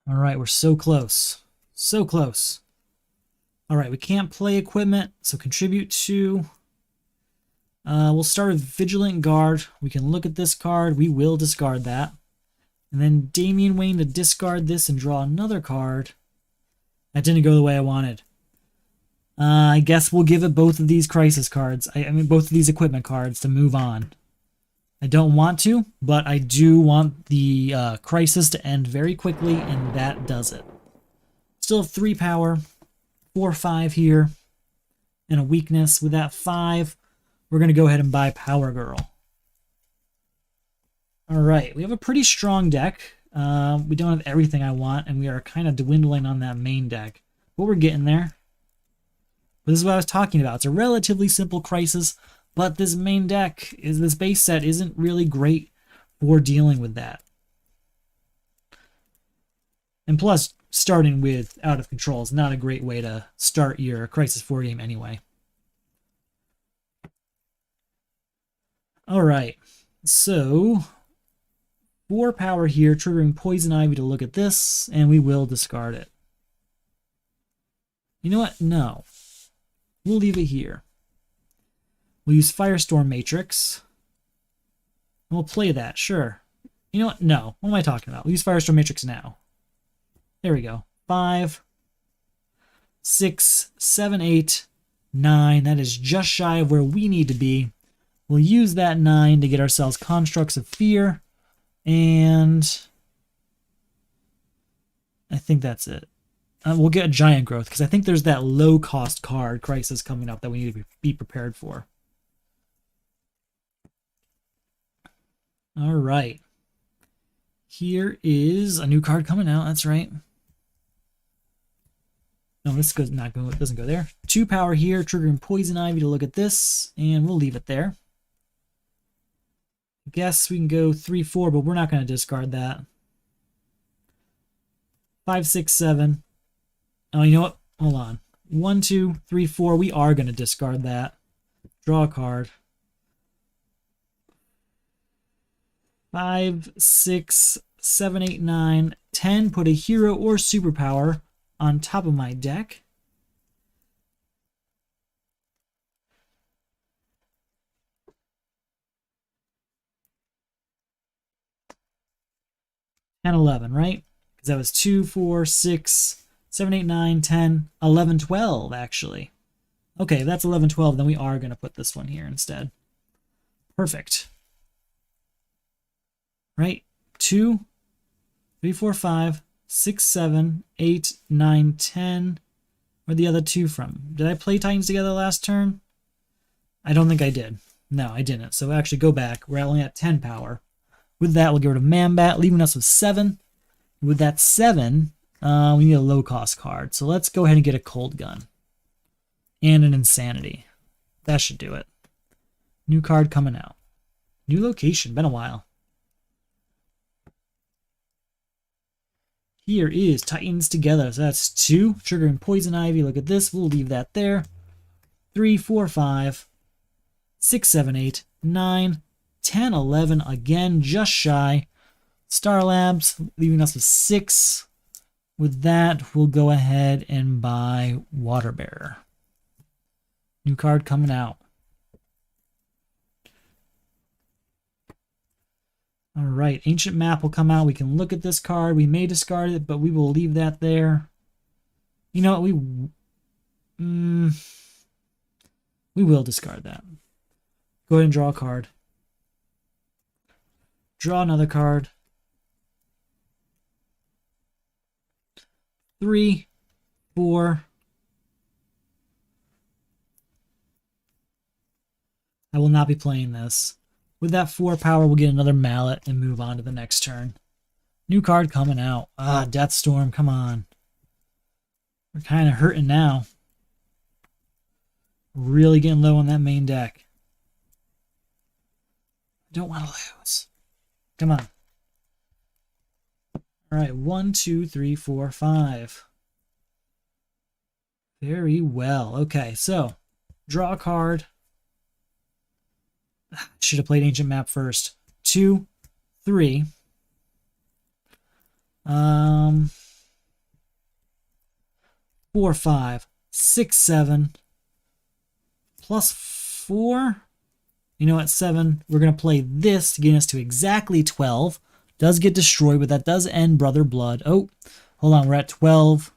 Alright, we're so close. So close. Alright, we can't play equipment, so contribute 2. We'll start with Vigilant Guard. We can look at this card. We will discard that. And then Damian Wayne to discard this and draw another card. That didn't go the way I wanted. I guess we'll give it both of these crisis cards. I mean, both of these equipment cards to move on. I don't want to, but I do want the crisis to end very quickly, and that does it. Still have 3 power, 4, 5 here, and a weakness. With that 5, we're going to go ahead and buy Power Girl. Alright, we have a pretty strong deck. We don't have everything I want, and we are kind of dwindling on that main deck. But we're getting there. But this is what I was talking about. It's a relatively simple crisis, but this main deck, this base set, isn't really great for dealing with that. And plus, starting with Out of Control is not a great way to start your Crisis 4 game anyway. Alright, so 4 power here, triggering Poison Ivy to look at this, and we will discard it. You know what? No. We'll leave it here. We'll use Firestorm Matrix. And we'll play that, sure. You know what? No. What am I talking about? We'll use Firestorm Matrix now. There we go. 5, 6, 7, 8, 9. That is just shy of where we need to be. We'll use that 9 to get ourselves Constructs of Fear. And I think that's it. We'll get a Giant Growth, because I think there's that low-cost card, Crisis, coming up that we need to be prepared for. All right. Here is a new card coming out. That's right. No, this goes not go. It doesn't go there. 2 power here, triggering Poison Ivy to look at this, and we'll leave it there. Guess we can go 3, 4, but we're not going to discard that. 5, 6, 7. Oh, you know what? Hold on. 1, 2, 3, 4. We are going to discard that. Draw a card. 5, 6, 7, 8, 9, 10. Put a hero or superpower on top of my deck. And 11, right? Because that was 2, 4, 6, 7, 8, 9, 10, 11, 12, actually. Okay, that's 11, 12. Then we are going to put this one here instead. Perfect. Right? 2, 3, 4, 5, 6, 7, 8, 9, 10. Where'd the other 2 from? Did I play Titans together last turn? I don't think I did. No, I didn't. So actually go back. We're only at 10 power. With that, we'll get rid of Man-Bat, leaving us with 7. With that 7, we need a low-cost card. So let's go ahead and get a Cold Gun. And an Insanity. That should do it. New card coming out. New location. Been a while. Here is Titans Together. So that's 2. Triggering Poison Ivy. Look at this. We'll leave that there. 3, 4, 5, 6, 7, 8, 9, 10, 11. Again, just shy. Star Labs, leaving us with 6. With that, we'll go ahead and buy Water Bearer. New card coming out. All right, Ancient Map will come out. We can look at this card. We may discard it, but we will leave that there. You know what? We will discard that. Go ahead and draw a card. Draw another card. 3, 4. I will not be playing this. With that 4 power, we'll get another Mallet and move on to the next turn. New card coming out. Deathstorm, come on. We're kind of hurting now. Really getting low on that main deck. I don't want to lose. Come on. All right, 1, 2, 3, 4, 5. Very well. Okay, so draw a card. Should have played Ancient Map first. 2, 3. 4, 5, 6, 7. Plus 4. You know what, 7. We're going to play this to get us to exactly 12. Does get destroyed, but that does end Brother Blood. Oh, hold on, we're at 12.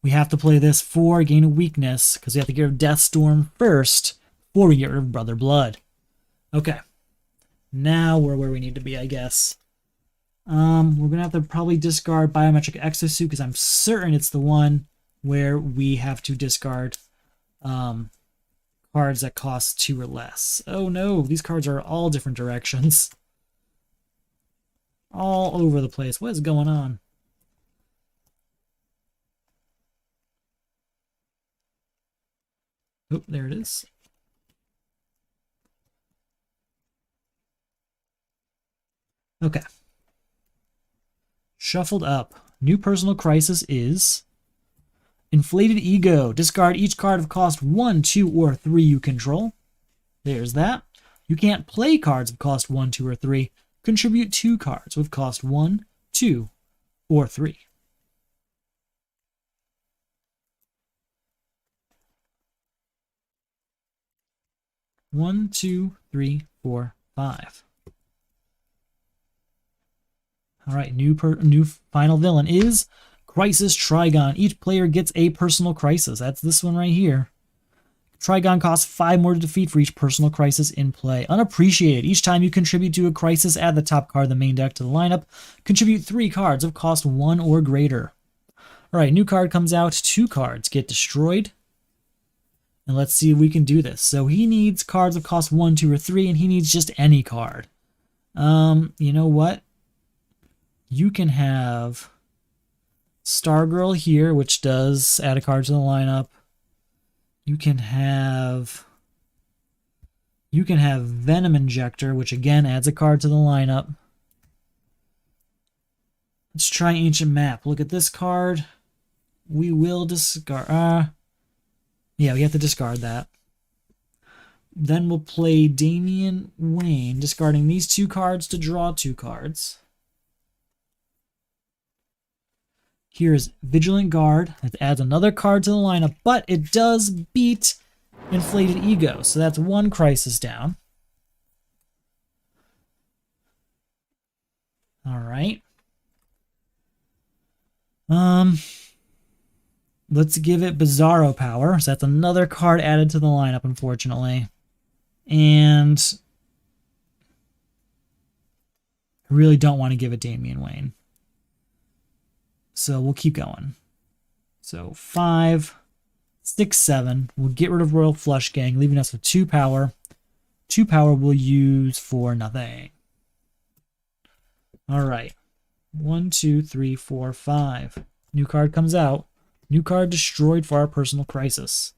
We have to play this for gain a weakness, because we have to get rid of Deathstorm first before we get rid of Brother Blood. Okay. Now we're where we need to be, I guess. We're going to have to probably discard Biometric Exosuit, because I'm certain it's the one where we have to discard cards that cost 2 or less. Oh no, these cards are all different directions. All over the place. What is going on? Oh, there it is. Okay. Shuffled up. New personal crisis is Inflated Ego. Discard each card of cost 1, 2, or 3 you control. There's that. You can't play cards of cost 1, 2, or 3. Contribute 2 cards with cost 1, 2, or 3. One, 2, 3, 4, 5. All right, new final villain is Crisis Trigon. Each player gets a personal crisis. That's this one right here. Trigon costs 5 more to defeat for each personal crisis in play. Unappreciated. Each time you contribute to a crisis, add the top card of the main deck to the lineup. Contribute 3 cards of cost 1 or greater. All right, new card comes out. 2 cards get destroyed. And let's see if we can do this. So he needs cards of cost 1, 2, or 3, and he needs just any card. You know what? You can have Stargirl here, which does add a card to the lineup. You can have Venom Injector, which again adds a card to the lineup. Let's try Ancient Map. Look at this card. We will discard. Yeah, we have to discard that. Then we'll play Damian Wayne, discarding these 2 cards to draw 2 cards. Here's Vigilant Guard. That adds another card to the lineup, but it does beat Inflated Ego, so that's 1 crisis down. All right. Let's give it Bizarro Power. So that's another card added to the lineup, unfortunately. And I really don't want to give it Damian Wayne. So we'll keep going. So 5, 6, 7. We'll get rid of Royal Flush Gang, leaving us with 2 power. 2 power we'll use for nothing. All right. 1, 2, 3, 4, 5. New card comes out. New card destroyed for our personal crisis.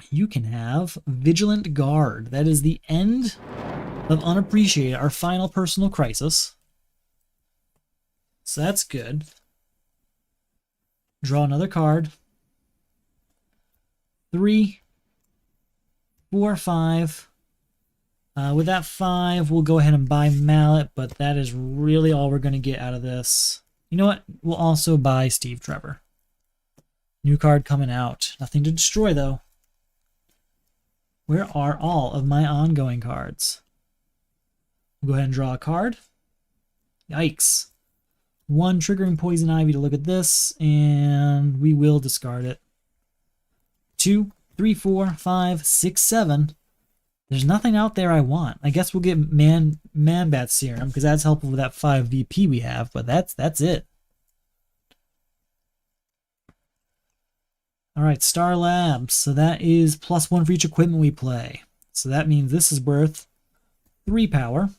You can have Vigilant Guard. That is the end of Unappreciated, our final personal crisis. So that's good. Draw another card. 3, 4, 5. With that 5, we'll go ahead and buy Mallet, but that is really all we're going to get out of this. You know what? We'll also buy Steve Trevor. New card coming out. Nothing to destroy, though. Where are all of my ongoing cards? We'll go ahead and draw a card. Yikes. 1, triggering Poison Ivy to look at this, and we will discard it. 2, 3, 4, 5, 6, 7. There's nothing out there I want. I guess we'll get Man-Bat Serum, because that's helpful with that 5 VP we have, but that's it. Alright, Star Labs. So that is +1 for each equipment we play. So that means this is worth 3 power.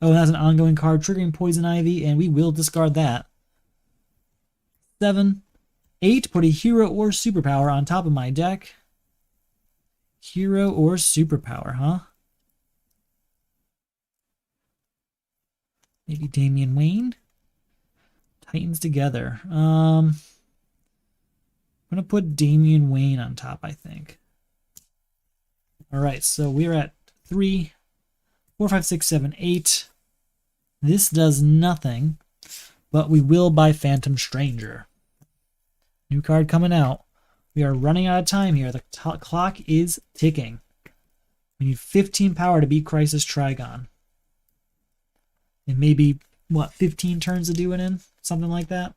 Oh, that's an ongoing card, triggering Poison Ivy, and we will discard that. 7, 8, put a hero or superpower on top of my deck. Hero or superpower, huh? Maybe Damian Wayne? Titans together. I'm going to put Damian Wayne on top, I think. Alright, so we're at 3, 4, 5, 6, 7, 8. This does nothing, but we will buy Phantom Stranger. New card coming out. We are running out of time here. The clock is ticking. We need 15 power to beat Crisis Trigon. And maybe, what, 15 turns to do it in? Something like that?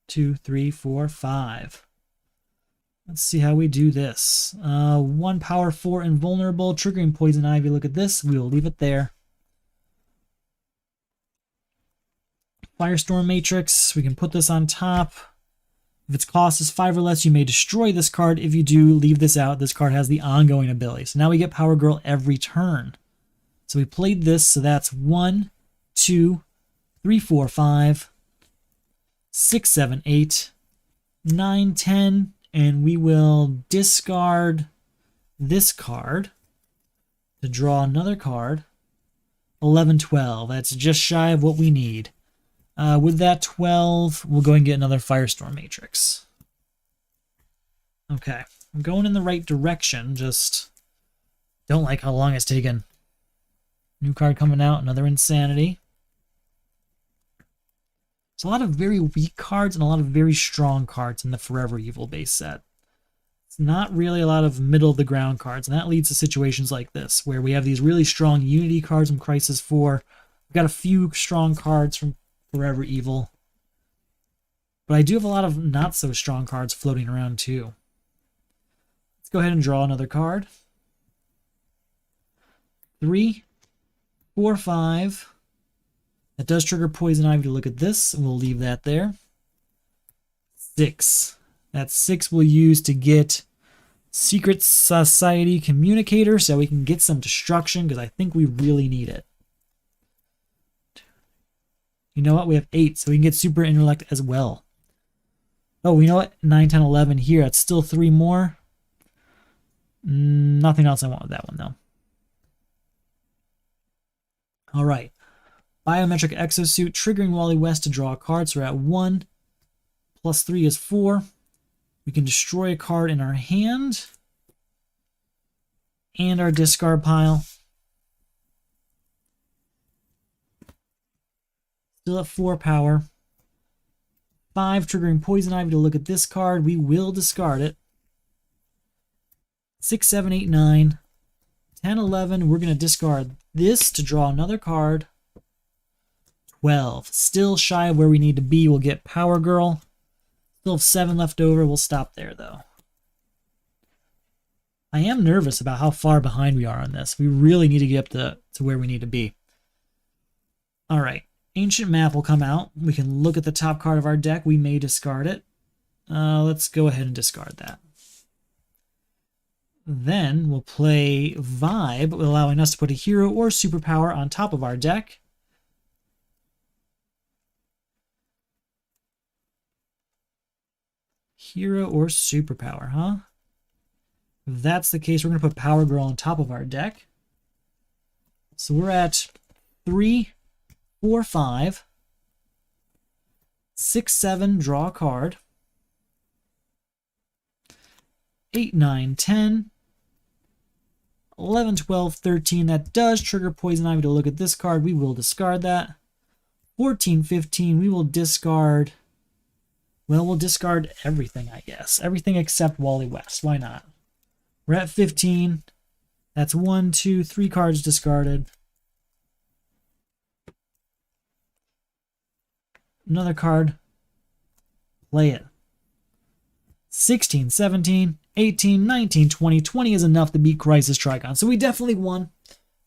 2, 3, 4, 5. Let's see how we do this. 1 power, 4 invulnerable, triggering Poison Ivy. Look at this. We will leave it there. Firestorm Matrix. We can put this on top. If its cost is 5 or less, you may destroy this card. If you do, leave this out. This card has the ongoing ability. So now we get Power Girl every turn. So we played this, so that's 1, 2, 3, 4, 5, 6, 7, 8, 9, 10, and we will discard this card to draw another card. 11, 12. That's just shy of what we need. With that 12, we'll go and get another Firestorm Matrix. Okay, I'm going in the right direction, just don't like how long it's taken. New card coming out, another Insanity. There's a lot of very weak cards and a lot of very strong cards in the Forever Evil base set. It's not really a lot of middle-of-the-ground cards, and that leads to situations like this, where we have these really strong Unity cards from Crisis 4. We've got a few strong cards from Forever Evil. But I do have a lot of not-so-strong cards floating around, too. Let's go ahead and draw another card. 3, 4, 5. That does trigger Poison Ivy to look at this, and we'll leave that there. 6. That 6 we'll use to get Secret Society Communicator, so we can get some destruction, because I think we really need it. You know what? We have 8, so we can get Super Intellect as well. Oh, you know what? 9, 10, 11 here. That's still 3 more. Nothing else I want with that one, though. All right. Biometric Exosuit, triggering Wally West to draw a card. So we're at 1. Plus 3 is 4. We can destroy a card in our hand and our discard pile. Still at 4 power. 5, triggering Poison Ivy to look at this card. We will discard it. 6, 7, 8, 9. 10, 11. We're going to discard this to draw another card. 12. Still shy of where we need to be. We'll get Power Girl. Still have 7 left over. We'll stop there, though. I am nervous about how far behind we are on this. We really need to get up to where we need to be. All right. Ancient Map will come out. We can look at the top card of our deck. We may discard it. Let's go ahead and discard that. Then we'll play Vibe, allowing us to put a hero or superpower on top of our deck. Hero or superpower, huh? If that's the case, we're going to put Power Girl on top of our deck. So we're at 3, 4, 5, 6, 7, draw a card. 8, 9, 10, 11, 12, 13. That does trigger Poison Ivy to look at this card. We will discard that. 14, 15, we will discard. Well, we'll discard everything, I guess. Everything except Wally West. Why not? We're at 15. That's 1, 2, 3 cards discarded. Another card. Play it. 16, 17, 18, 19, 20. 20 is enough to beat Crisis Trigon. So we definitely won.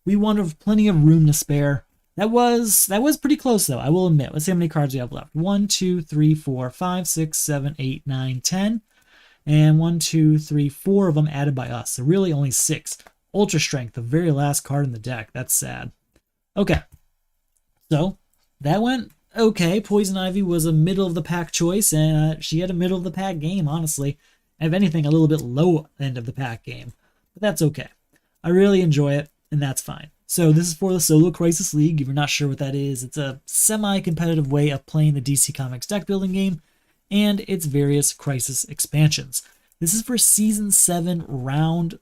We won with plenty of room to spare. That was pretty close, though, I will admit. Let's see how many cards we have left. 1, 2, 3, 4, 5, 6, 7, 8, 9, 10. And 1, 2, 3, 4 of them added by us. So really only 6. Ultra Strength, the very last card in the deck. That's sad. Okay. So that went okay. Poison Ivy was a middle-of-the-pack choice, and she had a middle-of-the-pack game, honestly. If anything, a little bit low end of the pack game. But that's okay. I really enjoy it, and that's fine. So this is for the Solo Crisis League. If you're not sure what that is, it's a semi-competitive way of playing the DC Comics deck building game and its various Crisis expansions. This is for Season 7, Round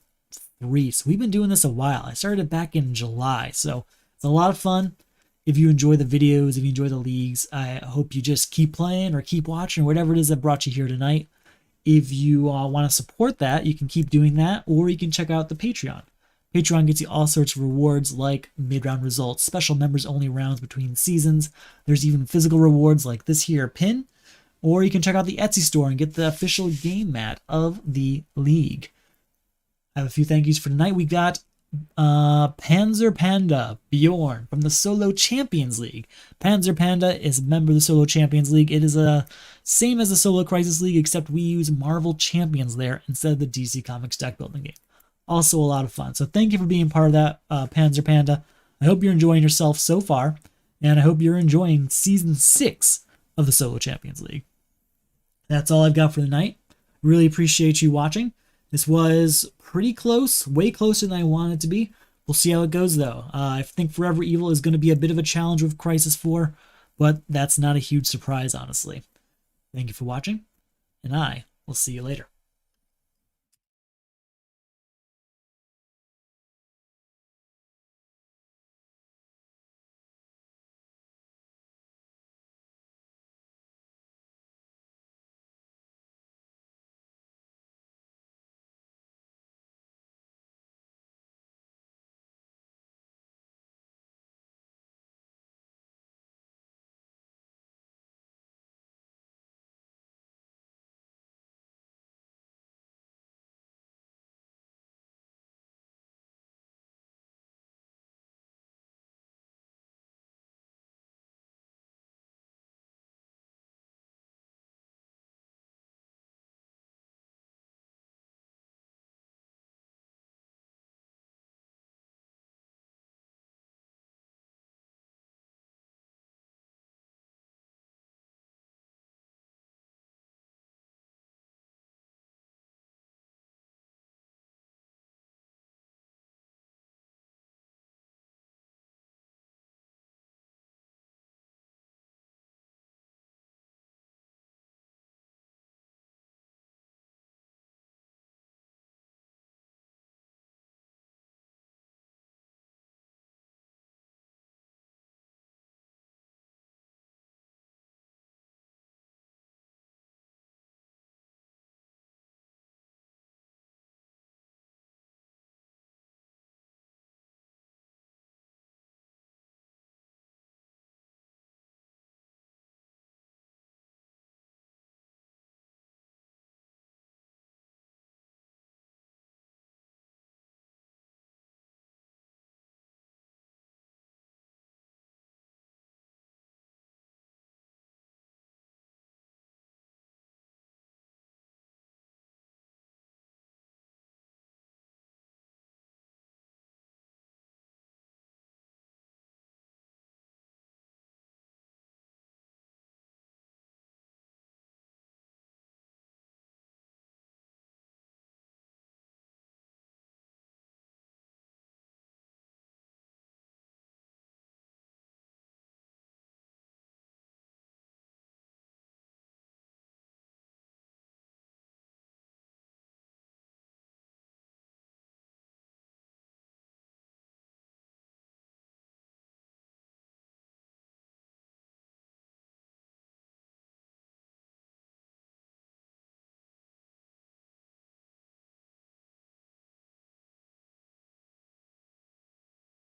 3. So we've been doing this a while. I started it back in July, so it's a lot of fun. If you enjoy the videos, if you enjoy the leagues, I hope you just keep playing or keep watching, whatever it is that brought you here tonight. If you want to support that, you can keep doing that, or you can check out the Patreon. Patreon gets you all sorts of rewards like mid-round results, special members-only rounds between seasons. There's even physical rewards like this here pin. Or you can check out the Etsy store and get the official game mat of the league. I have a few thank yous for tonight. We got Panzer Panda Björn from the Solo Champions League. Panzer Panda is a member of the Solo Champions League. It is same as the Solo Crisis League, except we use Marvel Champions there instead of the DC Comics deck building game. Also a lot of fun. So thank you for being part of that, Panzer Panda. I hope you're enjoying yourself so far, and I hope you're enjoying Season 6 of the Solo Champions League. That's all I've got for the night. Really appreciate you watching. This was pretty close, way closer than I wanted it to be. We'll see how it goes, though. I think Forever Evil is going to be a bit of a challenge with Crisis 4, but that's not a huge surprise, honestly. Thank you for watching, and I will see you later.